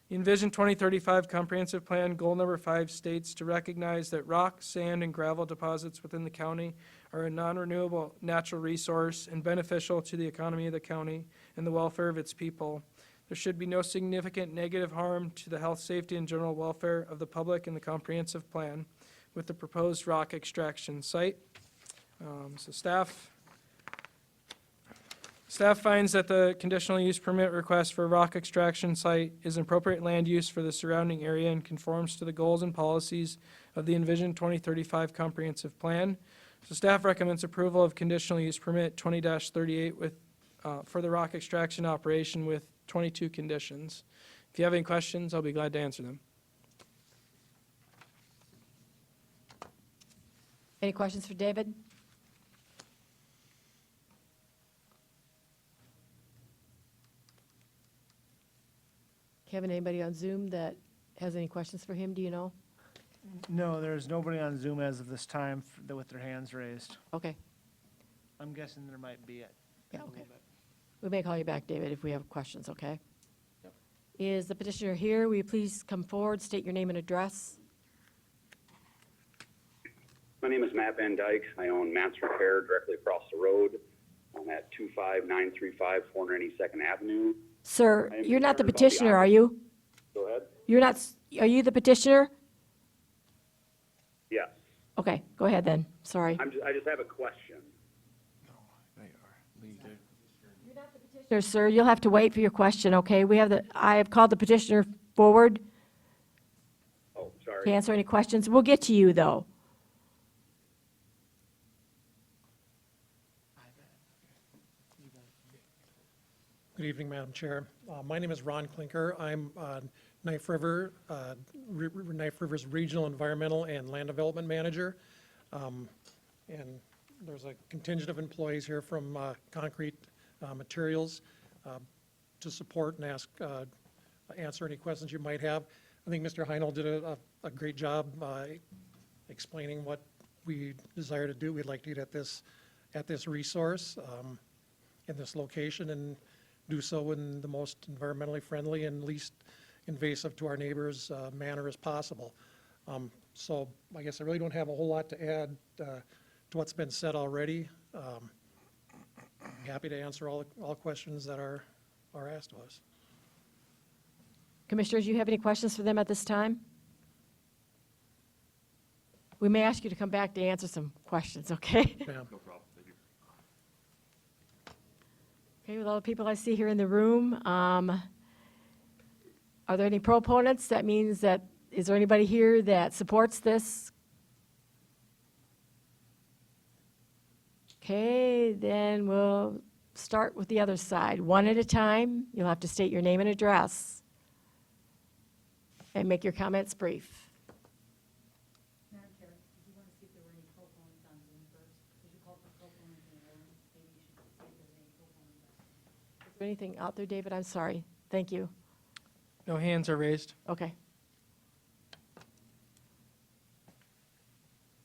The Envision 2035 comprehensive plan, goal number 5 states to recognize that rock, sand, and gravel deposits within the county are a non-renewable natural resource and beneficial to the economy of the county and the welfare of its people. There should be no significant negative harm to the health, safety, and general welfare of the public in the comprehensive plan with the proposed rock extraction site. So Staff finds that the conditional use permit request for a rock extraction site is an appropriate land use for the surrounding area and conforms to the goals and policies of the Envision 2035 comprehensive plan. So staff recommends approval of conditional use permit 20-38 with, for the rock extraction operation with 22 conditions. If you have any questions, I'll be glad to answer them. Any questions for David? Kevin, anybody on Zoom that has any questions for him, do you know? No, there's nobody on Zoom as of this time with their hands raised. Okay, I'm guessing there might be yeah, okay. We may call you back, David, if we have questions, okay? Is the petitioner here? Will you please come forward, state your name and address? My name is Matt Van Dyke. I own Matt's Repair directly across the road. I'm at 25935 492nd Avenue. Sir, I am you're not the concerned about the petitioner, are you? Go ahead. You're not, are you the petitioner? Yes. Okay, go ahead then, sorry. I just have a question. Petitioner, sir, you'll have to wait for your question, okay? I have called the petitioner forward Oh, sorry. to answer any questions. We'll get to you, though. Good evening, Madam Chair. My name is Ron Klinker. I'm Knife River's Regional Environmental and Land Development Manager. And there's a contingent of employees here from Concrete Materials to support and answer any questions you might have. I think Mr. Heinold did a great job explaining what we desire to do. We'd like to get at this resource in this location and do so in the most environmentally friendly and least invasive to our neighbors manner as possible. So I guess I really don't have a whole lot to add to what's been said already. I'm happy to answer all questions that are asked of us. Commissioners, you have any questions for them at this time? We may ask you to come back to answer some questions, okay? Ma'am. No problem. Thank you. Okay, with all the people I see here in the room, are there any proponents? That means that, is there anybody here that supports this? Okay, then we'll start with the other side. One at a time. You'll have to state your name and address. And make your comments brief. Madam Chair, did you want to see if there were any Anything out there, David? I'm sorry. Thank you. No hands are raised. Okay.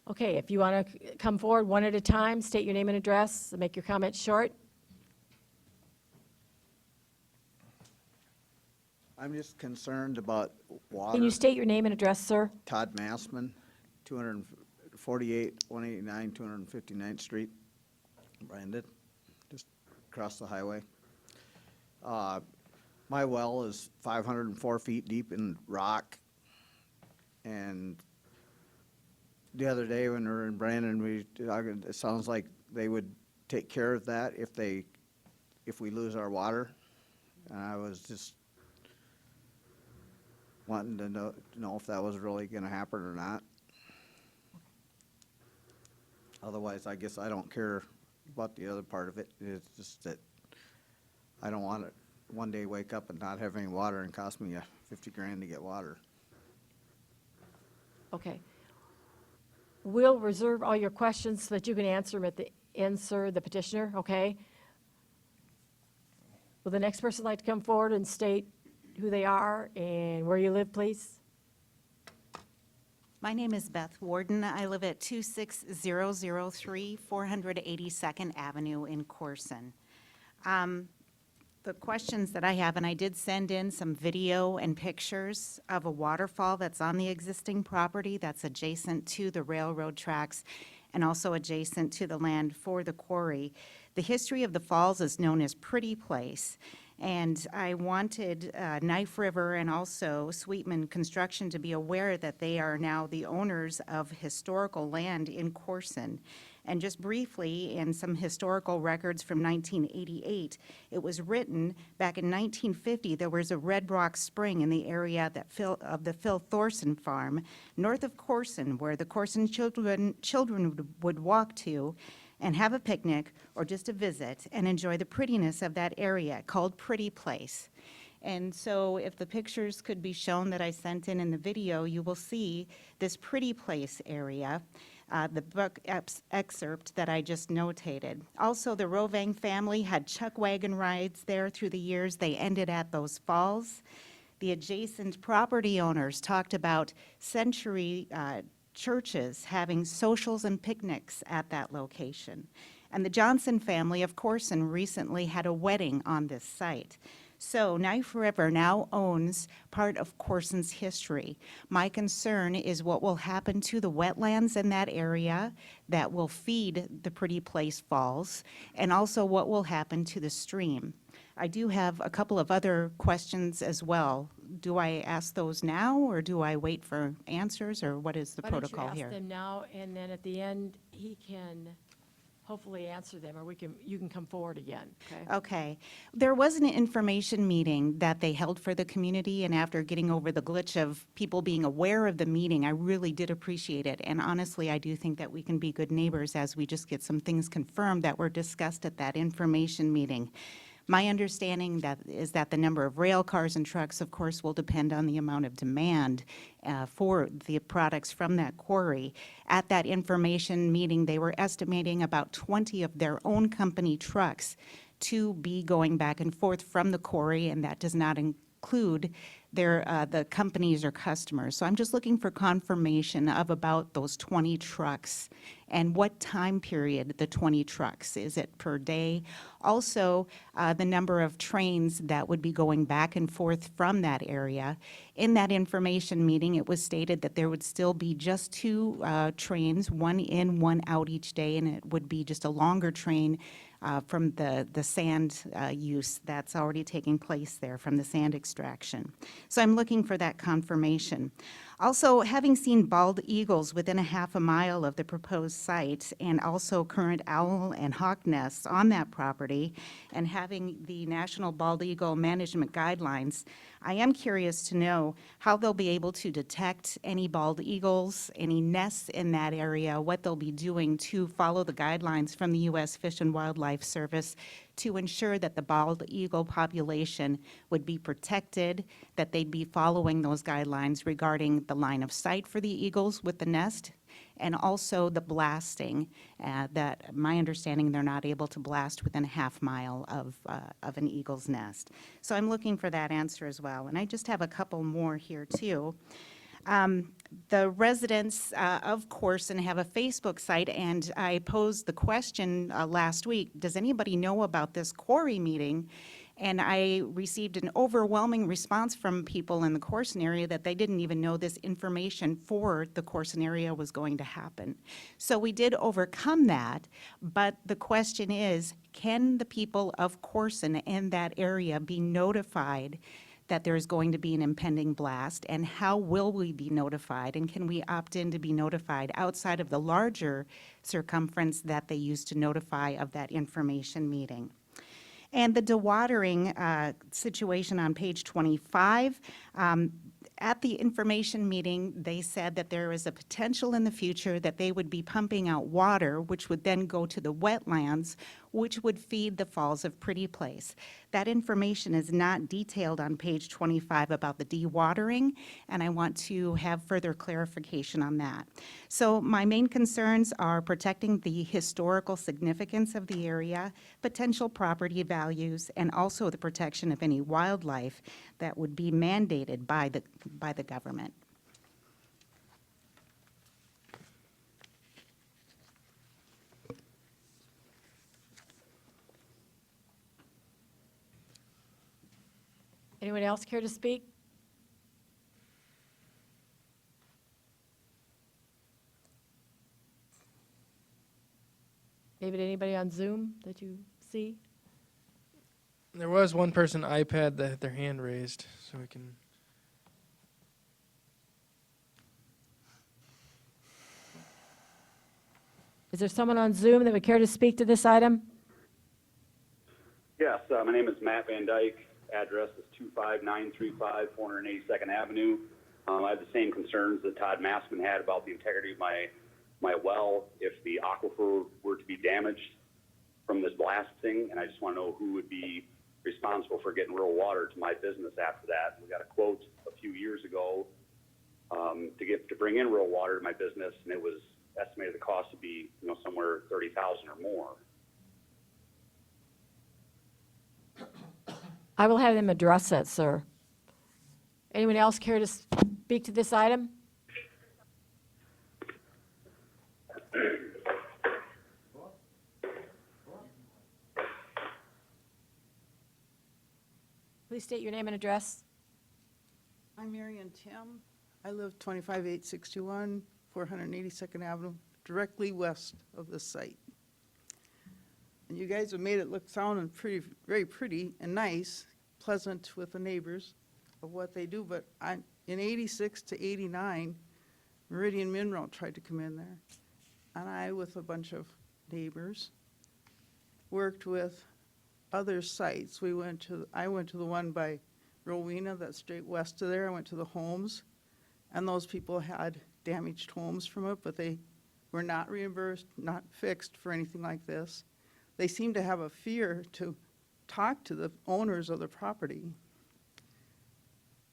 Okay, if you want to come forward one at a time, state your name and address, make your comments short. I'm just concerned about water. Can you state your name and address, sir? Todd Massman, 248, 189, 259th Street, Brandon, just across the highway. My well is 504 feet deep in rock, and the other day when we were in Brandon, it sounds like they would take care of that if we lose our water. And I was just wanting to know if that was really gonna happen or not. Otherwise, I guess I don't care about the other part of it. It's just that I don't want to one day wake up and not have any water and cost me $50,000 to get water. Okay. We'll reserve all your questions so that you can answer them at the end, sir, the petitioner, okay? Will the next person like to come forward and state who they are and where you live, please? My name is Beth Warden. I live at 26003 482nd Avenue in Corson. The questions that I have, and I did send in some video and pictures of a waterfall that's on the existing property that's adjacent to the railroad tracks and also adjacent to the land for the quarry. The history of the falls is known as Pretty Place. And I wanted Knife River and also Sweetman Construction to be aware that they are now the owners of historical land in Corson. And just briefly, in some historical records from 1988, it was written back in 1950 there was a Red Rock Spring in the area of the Phil Thorson farm, north of Corson, where the Corson children would walk to and have a picnic or just a visit and enjoy the prettiness of that area called Pretty Place. And so if the pictures could be shown that I sent in the video, you will see this Pretty Place area, the book excerpt that I just notated. Also, the Rovang family had chuck wagon rides there through the years. They ended at those falls. The adjacent property owners talked about century churches having socials and picnics at that location. And the Johnson family of Corson recently had a wedding on this site. So Knife River now owns part of Corson's history. My concern is what will happen to the wetlands in that area that will feed the Pretty Place Falls, and also what will happen to the stream. I do have a couple of other questions as well. Do I ask those now, or do I wait for answers, or what is the protocol Why here? don't you ask them now, and then at the end, he can hopefully answer them, or you can come forward again, okay? Okay. There was an information meeting that they held for the community, and after getting over the glitch of people being aware of the meeting, I really did appreciate it. And honestly, I do think that we can be good neighbors as we just get some things confirmed that were discussed at that information meeting. My understanding is that the number of rail cars and trucks, of course, will depend on the amount of demand for the products from that quarry. At that information meeting, they were estimating about 20 of their own company trucks to be going back and forth from the quarry, and that does not include the companies or customers. So I'm just looking for confirmation of about those 20 trucks and what time period the 20 trucks. Is it per day? Also, the number of trains that would be going back and forth from that area. In that information meeting, it was stated that there would still be just 2 trains, one in, one out each day, and it would be just a longer train from the sand use that's already taking place there from the sand extraction. So I'm looking for that confirmation. Also, having seen bald eagles within a half a mile of the proposed site, and also current owl and hawk nests on that property, and having the National Bald Eagle Management Guidelines, I am curious to know how they'll be able to detect any bald eagles, any nests in that area, what they'll be doing to follow the guidelines from the U.S. Fish and Wildlife Service to ensure that the bald eagle population would be protected, that they'd be following those guidelines regarding the line of sight for the eagles with the nest, and also the blasting, that my understanding, they're not able to blast within a half mile of an eagle's nest. So I'm looking for that answer as well. And I just have a couple more here too. The residents of Corson have a Facebook site, and I posed the question last week, does anybody know about this quarry meeting? And I received an overwhelming response from people in the Corson area that they didn't even know this information for the Corson area was going to happen. So we did overcome that, but the question is, can the people of Corson in that area be notified that there is going to be an impending blast, and how will we be notified, and can we opt in to be notified outside of the larger circumference that they used to notify of that information meeting? And the dewatering situation on page 25, at the information meeting, they said that there is a potential in the future that they would be pumping out water, which would then go to the wetlands, which would feed the Falls of Pretty Place. That information is not detailed on page 25 about the dewatering, and I want to have further clarification on that. So my main concerns are protecting the historical significance of the area, potential property values, and also the protection of any wildlife that would be mandated by the government. Anyone else care to speak? David, anybody on Zoom that you see? There was one person iPad that had their hand raised, so we can. Is there someone on Zoom that would care to speak to this item? Yes, my name is Matt Van Dyke. Address is 25935 482nd Avenue. I have the same concerns that Todd Massman had about the integrity of my well if the aquifer were to be damaged from this blasting, and I just want to know who would be responsible for getting rural water to my business after that. We got a quote a few years ago to bring in rural water to my business, and it was estimated the cost to be somewhere $30,000 or more. I will have them address that, sir. Anyone else care to speak to this item? Please state your name and address. I'm Marion Tim. I live 25861 482nd Avenue, directly west of the site. And you guys have made it look, sound and pretty, very pretty and nice, pleasant with the neighbors of what they do. But in 86 to 89, Meridian Mineral tried to come in there. And I, with a bunch of neighbors, worked with other sites. I went to the one by Rowena, that's straight west of there. I went to the homes, and those people had damaged homes from it, but they were not reimbursed, not fixed for anything like this. They seem to have a fear to talk to the owners of the property.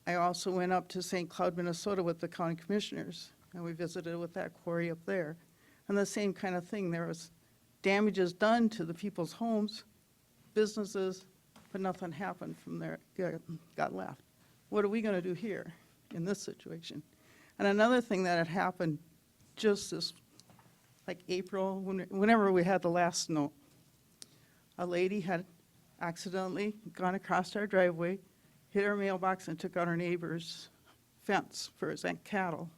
I also went up to St. Cloud, Minnesota with the county commissioners, and we visited with that quarry up there. And the same kind of thing, there was damages done to the people's homes, businesses, but nothing happened from there, got left. What are we gonna do here in this situation? And another thing that had happened just this, like April, whenever we had the last snow, a lady had accidentally gone across our driveway, hit our mailbox, and took out our neighbor's fence for his cattle.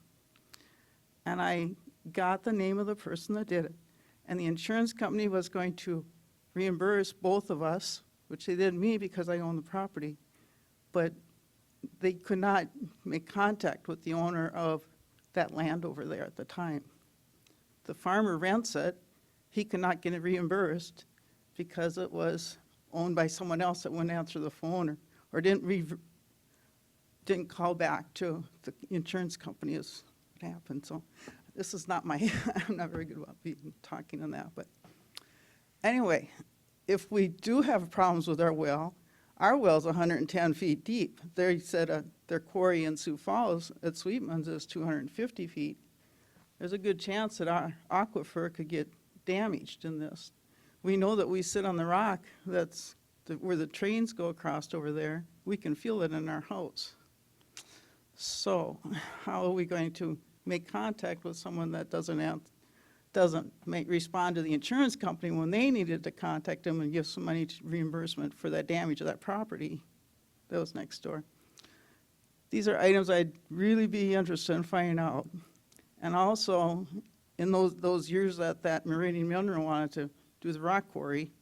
And I got the name of the person that did it. And the insurance company was going to reimburse both of us, which they did me because I own the property. But they could not make contact with the owner of that land over there at the time. The farmer rents it. He could not get it reimbursed because it was owned by someone else that wouldn't answer the phone or didn't call back to the insurance company is what happened. So this is not my, I'm not very good about talking on that. But anyway, if we do have problems with our well's 110 feet deep. They said their quarry in Sioux Falls at Sweetman's is 250 feet. There's a good chance that our aquifer could get damaged in this. We know that we sit on the rock where the trains go across over there. We can feel it in our house. So how are we going to make contact with someone that doesn't respond to the insurance company when they needed to contact them and give some money to reimbursement for that damage of that property that was next door? These are items I'd really be interested in finding out. And also, in those years that Meridian Mineral wanted to do the rock quarry,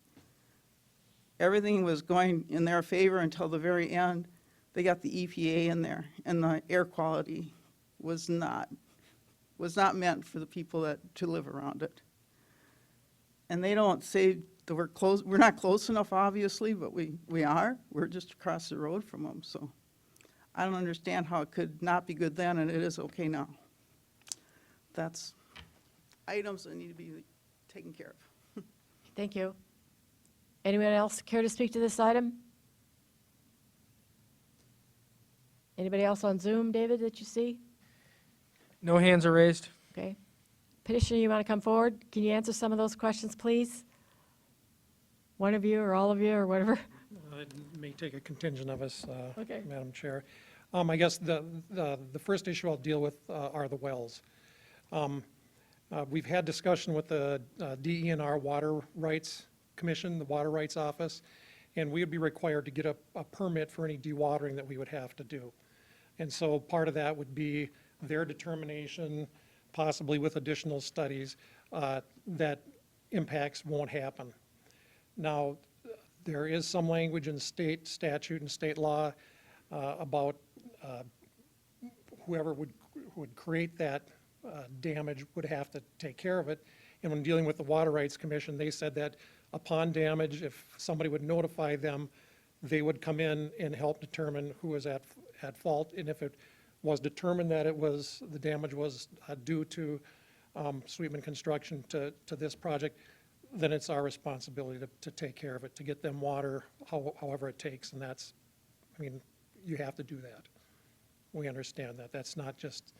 everything was going in their favor until the very end. They got the EPA in there, and the air quality was not meant for the people to live around it. And they don't say that we're close. We're not close enough, obviously, but we are. We're just across the road from them. So I don't understand how it could not be good then and it is okay now. That's items that need to be taken care of. Thank you. Anyone else care to speak to this item? Anybody else on Zoom, David, that you see? No hands are raised. Okay. Petitioner, you want to come forward? Can you answer some of those questions, please? One of you or all of you or whatever? It may take a contingent of us, Okay. Madam Chair. I guess the first issue I'll deal with are the wells. We've had discussion with the DENR Water Rights Commission, the Water Rights Office, and we would be required to get a permit for any dewatering that we would have to do. And so part of that would be their determination, possibly with additional studies, that impacts won't happen. Now, there is some language in state statute and state law about whoever would create that damage would have to take care of it. And when dealing with the Water Rights Commission, they said that upon damage, if somebody would notify them, they would come in and help determine who was at fault. And if it was determined that the damage was due to Sweetman Construction to this project, then it's our responsibility to take care of it, to get them water however it takes. And that's, I mean, you have to do that. We understand that. That's not just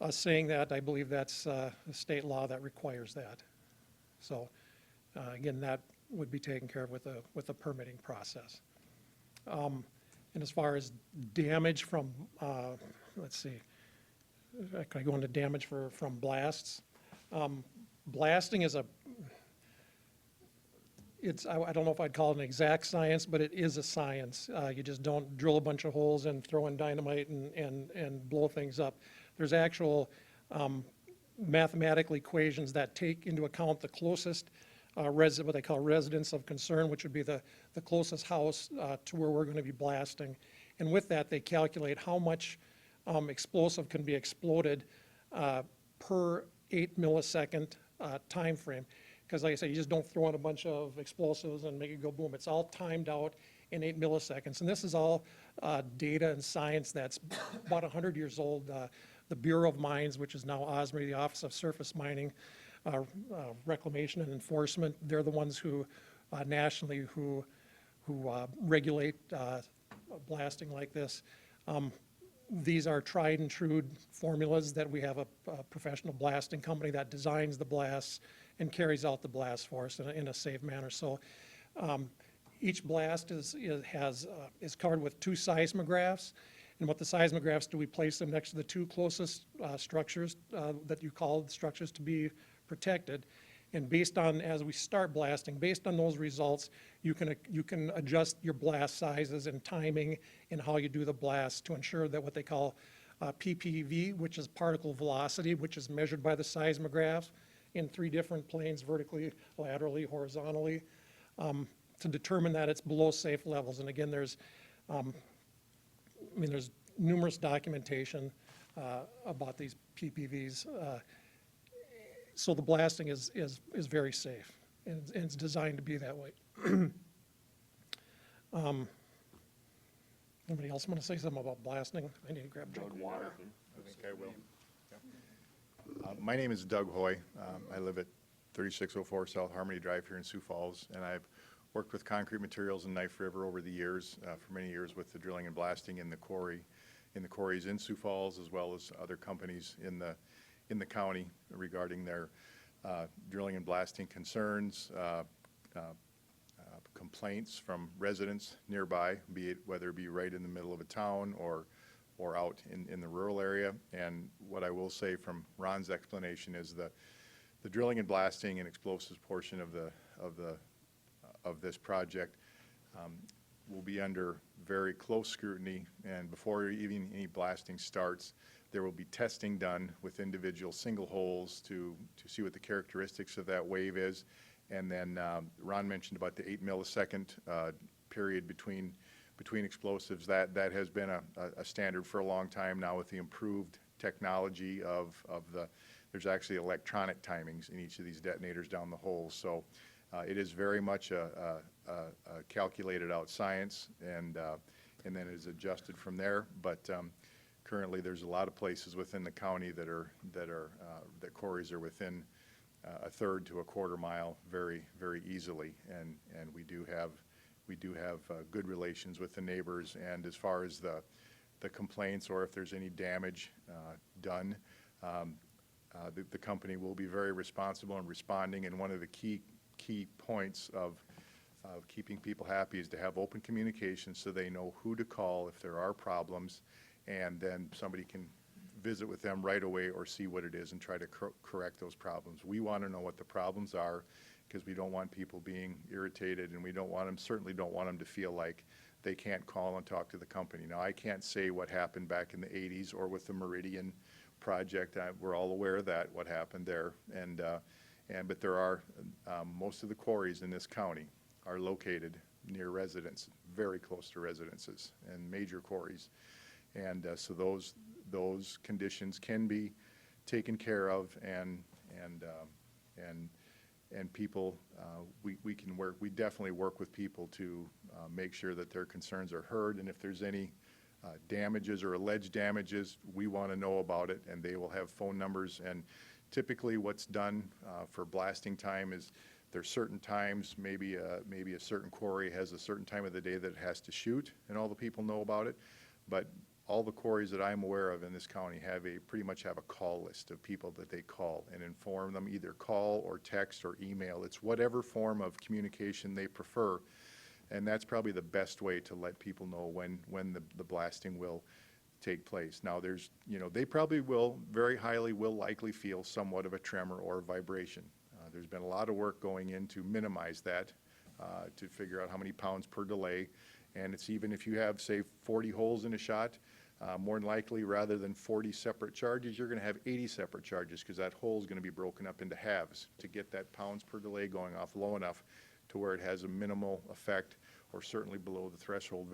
us saying that. I believe that's a state law that requires that. So again, that would be taken care of with a permitting process. And as far as damage from, let's see, can I go into damage from blasts? Blasting is I don't know if I'd call it an exact science, but it is a science. You just don't drill a bunch of holes and throw in dynamite and blow things up. There's actual mathematical equations that take into account the closest what they call residence of concern, which would be the closest house to where we're going to be blasting. And with that, they calculate how much explosive can be exploded per 8 millisecond time frame. Because like I say, you just don't throw in a bunch of explosives and make it go boom. It's all timed out in 8 milliseconds. And this is all data and science that's about 100 years old. The Bureau of Mines, which is now OSMRE, the Office of Surface Mining, Reclamation and Enforcement, they're the ones who nationally who regulate blasting like this. These are tried and true formulas that we have a professional blasting company that designs the blasts and carries out the blast for us in a safe manner. So each blast is covered with 2 seismographs. And what the seismographs do, we place them next to the 2 closest structures that you call the structures to be protected. And based on, as we start blasting, based on those results, you can adjust your blast sizes and timing and how you do the blast to ensure that what they call PPV, which is particle velocity, which is measured by the seismographs in 3 different planes, vertically, laterally, horizontally, to determine that it's below safe levels. And again, there's numerous documentation about these PPVs. So the blasting is very safe, and it's designed to be that way. Anybody else want to say something about blasting? I need to grab a drink of water. I think I will. My name is Doug Hoy. I live at 3604 South Harmony Drive here in Sioux Falls, and I've worked with Concrete Materials in Knife River over the years, for many years with the drilling and blasting in the quarries in Sioux Falls, as well as other companies in the county regarding their drilling and blasting concerns, complaints from residents nearby, be it whether it be right in the middle of a town or out in the rural area. And what I will say from Ron's explanation is the drilling and blasting and explosives portion of this project will be under very close scrutiny, and before even any blasting starts, there will be testing done with individual single holes to see what the characteristics of that wave is. And then Ron mentioned about the 8 millisecond period between explosives. That has been a standard for a long time now with the improved technology of there's actually electronic timings in each of these detonators down the hole. So it is very much a calculated out science, and then it is adjusted from there. But currently there's a lot of places within the county that quarries are within a third to a quarter mile very, very easily, and we do have good relations with the neighbors. And as far as the complaints, or if there's any damage done, the company will be very responsible in responding. And one of the key points of keeping people happy is to have open communication, so they know who to call if there are problems, and then somebody can visit with them right away or see what it is and try to correct those problems. We want to know what the problems are, because we don't want people being irritated, and we certainly don't want them to feel like they can't call and talk to the company. Now, I can't say what happened back in the 80s or with the Meridian project. We're all aware of that, what happened there. But there are, most of the quarries in this county are located near residents, very close to residences and major quarries. And so those conditions can be taken care of, and people, we definitely work with people to make sure that their concerns are heard. And if there's any damages or alleged damages, we want to know about it, and they will have phone numbers. And typically what's done for blasting time is there's certain times, maybe a certain quarry has a certain time of the day that it has to shoot, and all the people know about it. But all the quarries that I'm aware of in this county pretty much have a call list of people that they call and inform them, either call or text or email. It's whatever form of communication they prefer, and that's probably the best way to let people know when the blasting will take place. Now, they probably will likely feel somewhat of a tremor or a vibration. There's been a lot of work going in to minimize that, to figure out how many pounds per delay. And it's even if you have, say, 40 holes in a shot, more than likely, rather than 40 separate charges, you're going to have 80 separate charges, because that hole is going to be broken up into halves to get that pounds per delay going off low enough to where it has a minimal effect, or certainly below the threshold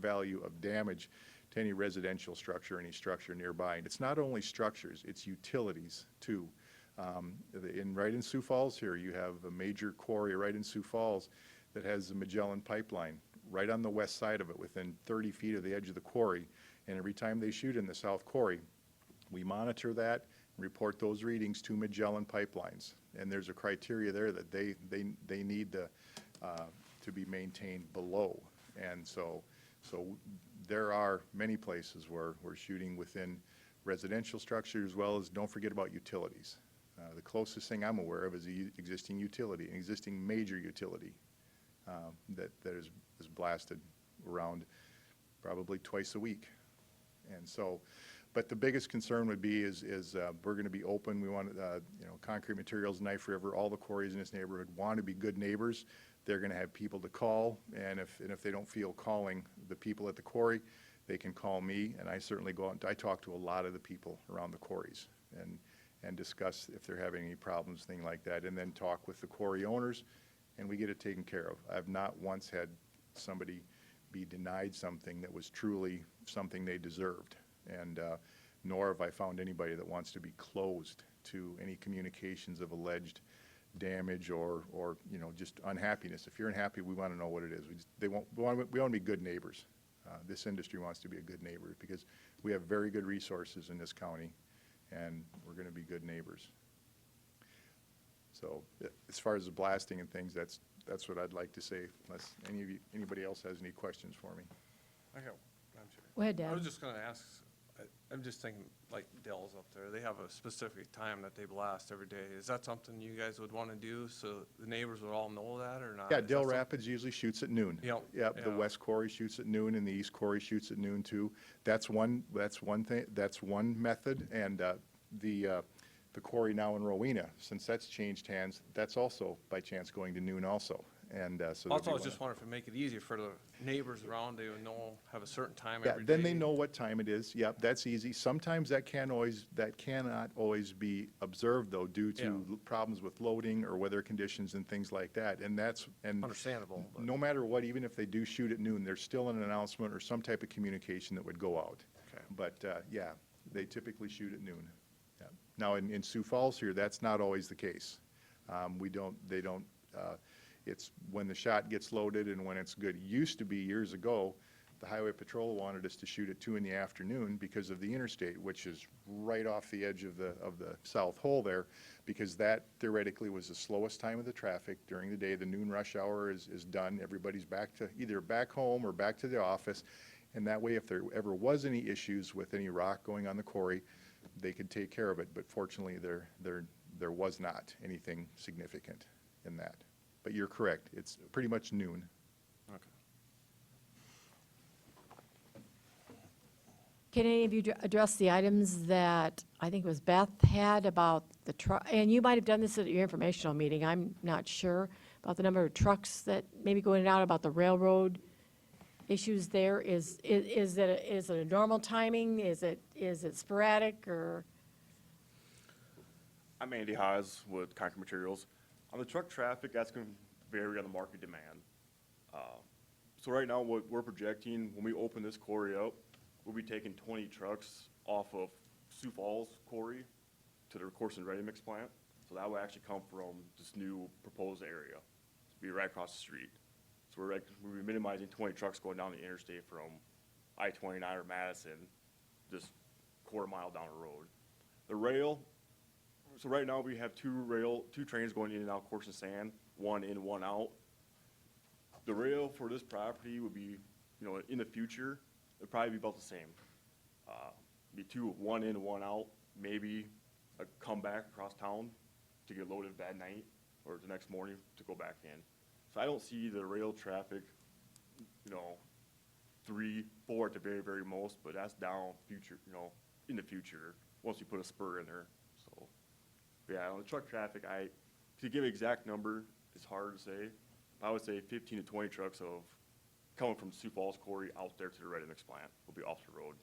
value of damage to any residential structure, any structure nearby. And it's not only structures, it's utilities too. Right in Sioux Falls here, you have a major quarry right in Sioux Falls that has the Magellan pipeline right on the west side of it, within 30 feet of the edge of the quarry. And every time they shoot in the South Quarry, we monitor that and report those readings to Magellan Pipelines. And there's a criteria there that they need to be maintained below. And so there are many places where we're shooting within residential structures, as well as, don't forget about utilities. The closest thing I'm aware of is an existing utility, an existing major utility that is blasted around probably twice a week. And so, but the biggest concern would be is we're going to be open. We want, Concrete Materials, Knife River, all the quarries in this neighborhood want to be good neighbors. They're going to have people to call, and if they don't feel calling the people at the quarry, they can call me, and I certainly go out and I talk to a lot of the people around the quarries and discuss if they're having any problems, things like that, and then talk with the quarry owners, and we get it taken care of. I've not once had somebody be denied something that was truly something they deserved, and nor have I found anybody that wants to be closed to any communications of alleged damage or just unhappiness. If you're unhappy, we want to know what it is. We want to be good neighbors. This industry wants to be a good neighbor, because we have very good resources in this county, and we're going to be good neighbors. So as far as the blasting and things, that's what I'd like to say, unless anybody else has any questions for me. I have, I'm sorry. Go ahead, I was Dan. just gonna ask, I'm just thinking, like Dell's up there, they have a specific time that they blast every day. Is that something you guys would wanna do, so the neighbors would all know that, or not? Yeah, Is that Dell something- Rapids usually shoots at noon. Yep, Yep, the yeah. west quarry shoots at noon and the east quarry shoots at noon too. That's one thing, that's one method, and, the quarry now in Rowena, since that's changed hands, that's also by chance going to noon also, and, so. Also, I there'll was be just wondering if it make it easier for the neighbors around, they would know, have a certain time Yeah, every day. then they know what time it is. Yep, that's easy. Sometimes that cannot always be observed though, due to problems with loading or weather conditions and things like that. And Understandable, but- no matter what, even if they do shoot at noon, there's still an announcement or some type of communication that would go out. Okay. But, yeah, they typically shoot at noon. Yeah. Now, in Sioux Falls here, that's not always the case. It's when the shot gets loaded and when it's good. It used to be years ago, the Highway Patrol wanted us to shoot at 2 in the afternoon because of the interstate, which is right off the edge of the south hole there, because that theoretically was the slowest time of the traffic during the day. The noon rush hour is done. Everybody's either back home or back to the office. And that way, if there ever was any issues with any rock going on the quarry, they could take care of it. But fortunately, there was not anything significant in that. But you're correct, it's pretty much noon. Okay. Can any of you address the items that I think it was Beth had about the truck? And you might have done this at your informational meeting, I'm not sure, about the number of trucks that maybe go in and out, about the railroad issues there. Is it a normal timing? Is it sporadic, or? I'm Andy Haas with Concrete Materials. On the truck traffic, that's going to vary on the market demand. So right now, what we're projecting, when we open this quarry up, we'll be taking 20 trucks off of Sioux Falls Quarry to the Corson Ready Mix plant. So that will actually come from this new proposed area. It'll be right across the street. So we're minimizing 20 trucks going down the interstate from I-29 or Madison, just quarter mile down the road. The rail, so right now we have two trains going in and out Corson Sand, one in, one out. The rail for this property would be, in the future, it'd probably be about the same. Be one in, one out, maybe a comeback across town to get loaded that night or the next morning to go back in. So I don't see the rail traffic, 3, 4 at the very, very most, but that's down future, in the future, once you put a spur in there, so. Yeah, on the truck traffic, to give an exact number, it's hard to say. I would say 15 to 20 trucks of coming from Sioux Falls Quarry out there to the ready mix plant will be off the road.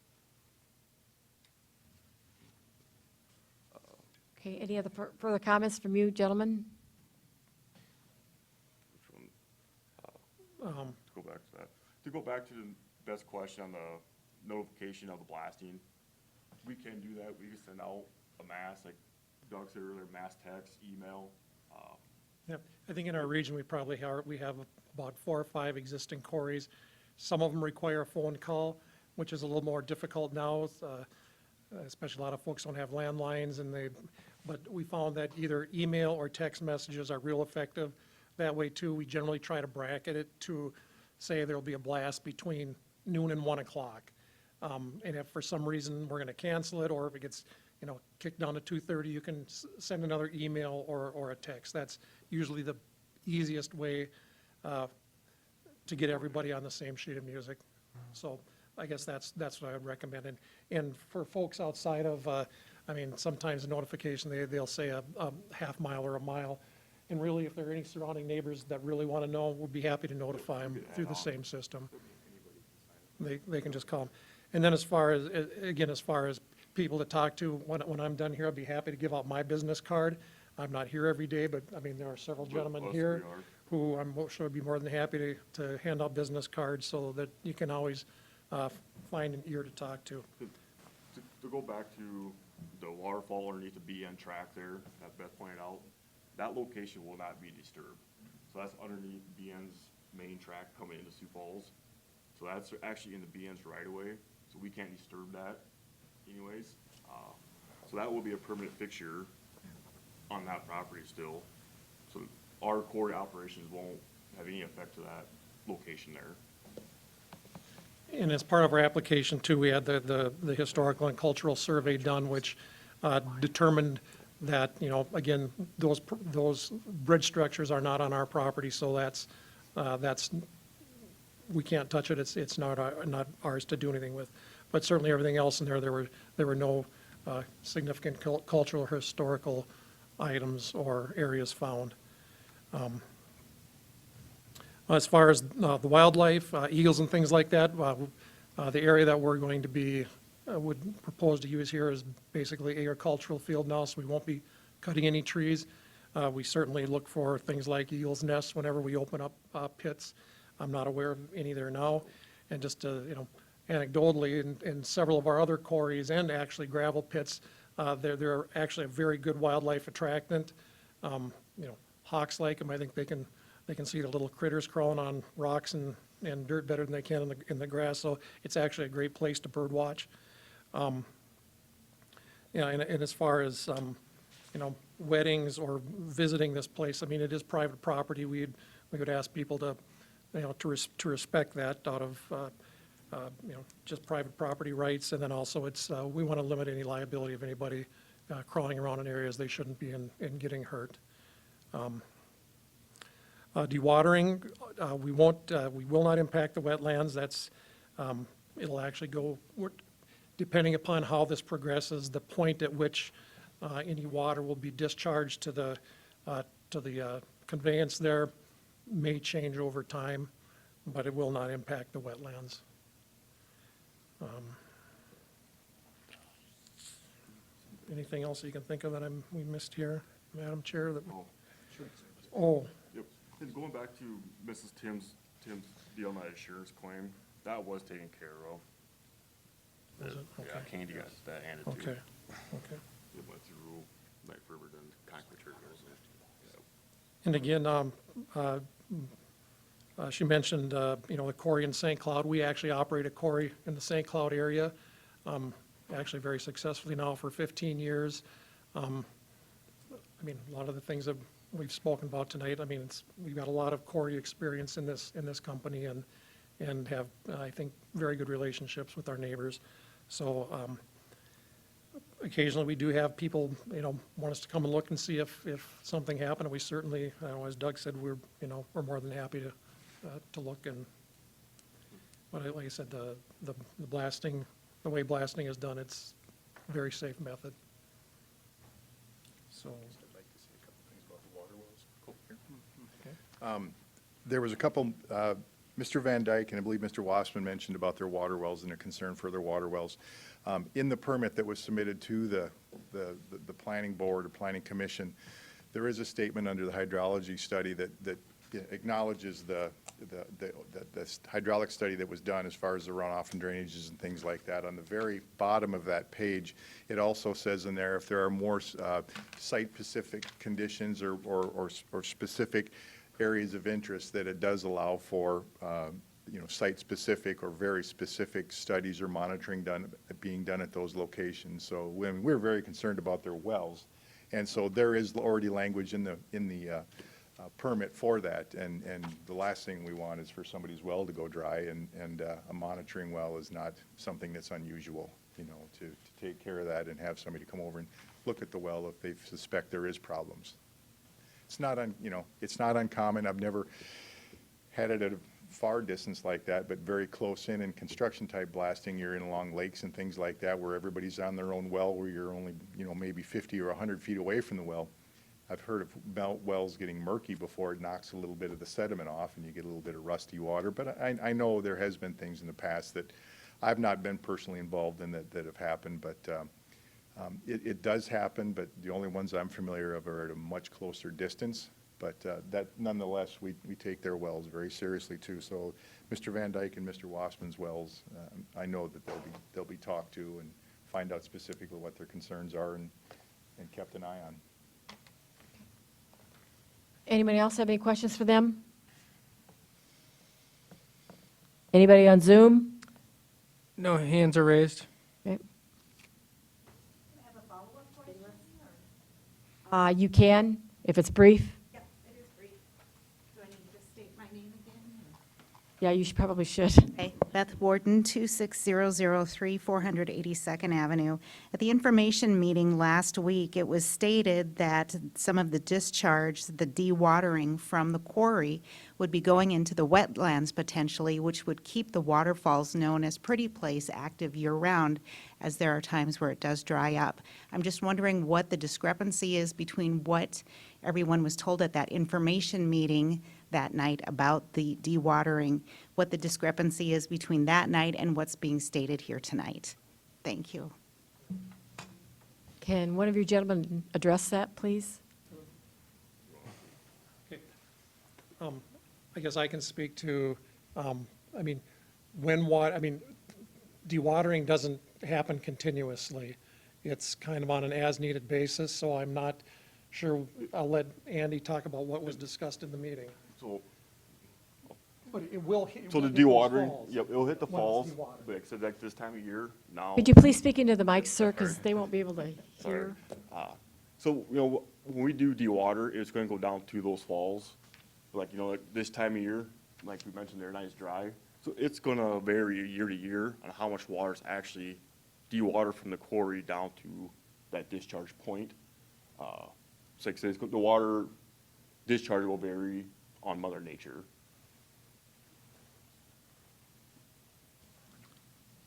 Okay, any other further comments from you, gentlemen? Which one? To go back to that. To go back to the best question on the notification of the blasting, we can do that. We can send out a mass, like Doug said earlier, mass text, email. Yep. I think in our region, we have about 4 or 5 existing quarries. Some of them require a phone call, which is a little more difficult now, especially a lot of folks don't have landlines, but we found that either email or text messages are real effective. That way too, we generally try to bracket it to say there'll be a blast between noon and 1 o'clock. And if for some reason we're going to cancel it, or if it gets kicked down to 2:30, you can send another email or a text. That's usually the easiest way to get everybody on the same sheet of music. So I guess that's what I would recommend. And for folks outside of, sometimes the notification, they'll say a half mile or a mile. And really, if there are any surrounding neighbors that really want to know, we'll be happy to notify them through the same system. They can just call them. And then as far as people to talk to, when I'm done here, I'll be happy to give out my business card. I'm not here every day, but there are several gentlemen here who I'm sure would be more than happy to hand out business cards so that you can always find an ear to talk to. To go back to the waterfall underneath the BN track there, that Beth pointed out, that location will not be disturbed. So that's underneath BN's main track coming into Sioux Falls. So that's actually in the BN's right away, so we can't disturb that anyways. So that will be a permanent fixture on that property still. So our quarry operations won't have any effect to that location there. And as part of our application too, we had the historical and cultural survey done, which determined that, you know, again, those bridge structures are not on our property, so that's, we can't touch it, it's not ours to do anything with. But certainly everything else in there were no significant cultural or historical items or areas found. As far as the wildlife, eagles and things like that, the area that we're going to be, would propose to use here is basically agricultural field now, so we won't be cutting any trees. We certainly look for things like eagles' nests whenever we open up pits. I'm not aware of any there now. And just to, you know, anecdotally, in several of our other quarries and actually gravel pits, they're actually a very good wildlife attractant. You know, hawks like them. I think they can see the little critters crawling on rocks and dirt better than they can in the grass. So it's actually a great place to bird watch. Yeah, and as far as you know, weddings or visiting this place, I mean, it is private property. We would ask people to, you know, to respect that out of you know, just private property rights, and then also it's we want to limit any liability of anybody crawling around in areas they shouldn't be in getting hurt. Dewatering, we will not impact the wetlands. That's, it'll actually go, depending upon how this progresses, the point at which any water will be discharged to the conveyance there may change over time, but it will not impact the wetlands. Anything else you can think of that we missed here, Madam Chair? Oh. Yep. And going back to Mrs. Tim's deal on that insurance claim, that was taken care of. Was it? Yeah, Okay. Candy got that handed to. Okay, okay. It went through Knife River, then concrete materials. And again, she mentioned, you know, the quarry in St. Cloud. We actually operate a quarry in the St. Cloud area, actually very successfully now for 15 years. I mean, a lot of the things that we've spoken about tonight, I mean, we've got a lot of quarry experience in this company and have, I think, very good relationships with our neighbors. So occasionally we do have people, you know, want us to come and look and see if something happened. And we certainly, as Doug said, we're more than happy to look. And but like I said, the blasting, the way blasting is done, it's a very safe method. So. I'd like to say a couple things about the water wells. Okay. There was a couple, Mr. Van Dyke and I believe Mr. Wassman mentioned about their water wells and their concern for their water wells. In the permit that was submitted to the planning board or planning commission, there is a statement under the hydrology study that acknowledges the hydraulic study that was done as far as the runoff and drainages and things like that. On the very bottom of that page, it also says in there if there are more site-specific conditions or specific areas of interest, that it does allow for you know, site-specific or very specific studies or monitoring being done at those locations. So we're very concerned about their wells, and so there is already language in the permit for that. And the last thing we want is for somebody's well to go dry, and a monitoring well is not something that's unusual. You know, to take care of that and have somebody come over and look at the well if they suspect there is problems. It's not it's not uncommon. I've never had it at a far distance like that, but very close in construction type blasting, you're in along lakes and things like that where everybody's on their own well, where you're only, you know, maybe 50 or 100 feet away from the well. I've heard of wells getting murky before it knocks a little bit of the sediment off and you get a little bit of rusty water. But I know there has been things in the past that I've not been personally involved in that have happened, but it does happen, but the only ones I'm familiar of are at a much closer distance. But that nonetheless, we take their wells very seriously too. So Mr. Van Dyke and Mr. Wassman's wells, I know that they'll be talked to and find out specifically what their concerns are and kept an eye on. Anybody else have any questions for them? Anybody on Zoom? No hands are raised. Okay. You can, if it's brief. Yeah, you probably should. Okay, Beth Warden, 26003 482nd Avenue. At the information meeting last week, it was stated that some of the discharge, the dewatering from the quarry would be going into the wetlands potentially, which would keep the waterfalls known as Pretty Place active year-round, as there are times where it does dry up. I'm just wondering what the discrepancy is between what everyone was told at that information meeting that night about the dewatering, what the discrepancy is between that night and what's being stated here tonight. Thank you. Can one of you gentlemen address that, please? I guess I can speak to, I mean, dewatering doesn't happen continuously. It's kind of on an as-needed basis, so I'm not sure. I'll let Andy talk about what was discussed in the meeting. So, But it will hit. so the hit those dewatering, falls yep, it'll hit the when falls, it's dewatered. like I said, like this time of year now. Could you please speak into the mic, sir, because they won't be able to Sorry. hear? So, you know, when we do dewater, it's gonna go down to those falls. Like, you know, like this time of year, like we mentioned, they're nice dry. So it's gonna vary year to year on how much water's actually dewater from the quarry down to that discharge point. So like I said, the water discharge will vary on Mother Nature.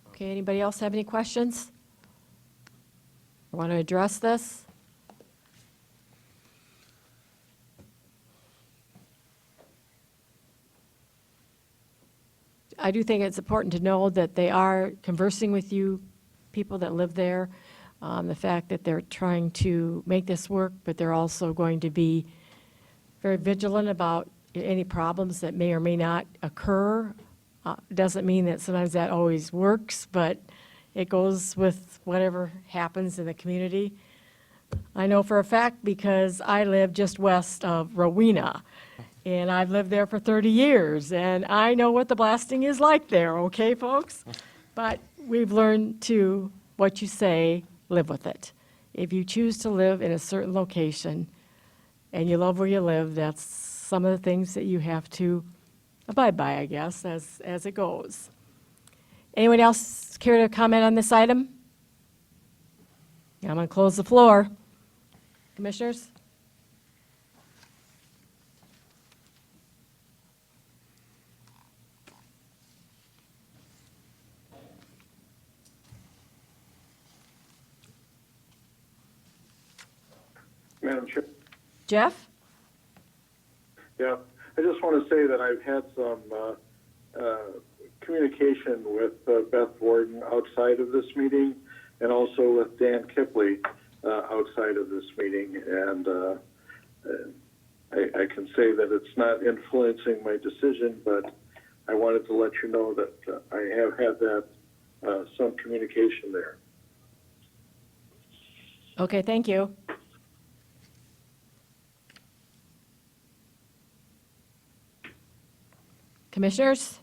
Okay, anybody else have any questions? Want to address this? I do think it's important to know that they are conversing with you, people that live there, the fact that they're trying to make this work, but they're also going to be very vigilant about any problems that may or may not occur. Doesn't mean that sometimes that always works, but it goes with whatever happens in the community. I know for a fact because I live just west of Rowena, and I've lived there for 30 years, and I know what the blasting is like there, okay, folks? But we've learned to, what you say, live with it. If you choose to live in a certain location and you love where you live, that's some of the things that you have to abide by, I guess, as it goes. Anyone else care to comment on this item? I'm going to close the floor. Commissioners? Madam Chair? Jeff? Yeah, I just want to say that I've had some communication with Beth Warden outside of this meeting and also with Dan Kipley outside of this meeting. And I can say that it's not influencing my decision, but I wanted to let you know that I have had that some communication there. Okay, thank you. Commissioners?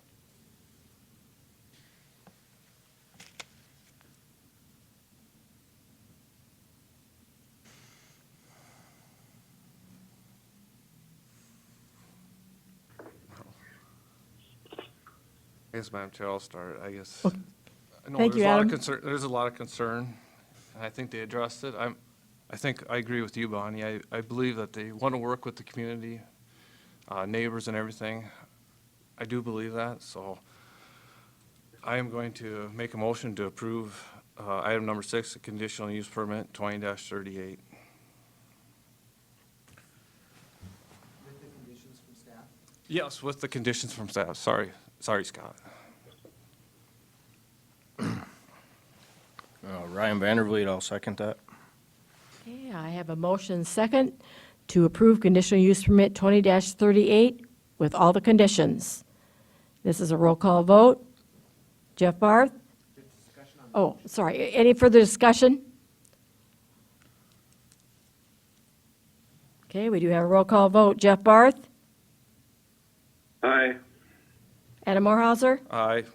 I guess, Madam Chair, I'll start, I guess. Okay. I know Thank there's you, a lot of Adam. concern, there's a lot of concern, and I think they addressed it. I think I agree with you, Bonnie. I believe that they want to work with the community, neighbors and everything. I do believe that, so I am going to make a motion to approve item number 6, a conditional use permit 20-38. Yes, with the conditions from staff. Sorry, Scott. Ryan Vandervliet, I'll second that. Okay, I have a motion second to approve conditional use permit 20-38 with all the conditions. This is a roll call vote. Jeff Barth? Oh, sorry. Any further discussion? Okay, we do have a roll call vote. Jeff Barth? Aye. Adam Morhauser? Aye.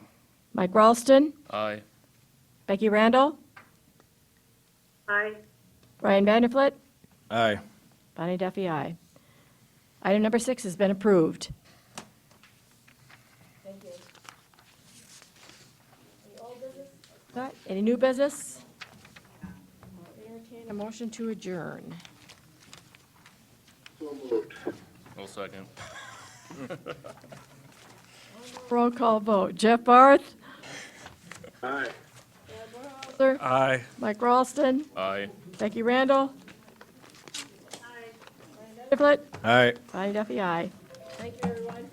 Mike Ralston? Aye. Becky Randall? Aye. Ryan Vanderflit? Aye. Bonnie Duffy, aye. Item number 6 has been approved. Thank you. Right, any new business? I'll entertain a motion to adjourn. So moved. I'll second. Roll call vote. Jeff Barth? Aye. Sir? Aye. Mike Ralston? Aye. Becky Randall? Aye. Brian Nicollet? Aye. Bonnie Duffy, aye. Thank you, everyone.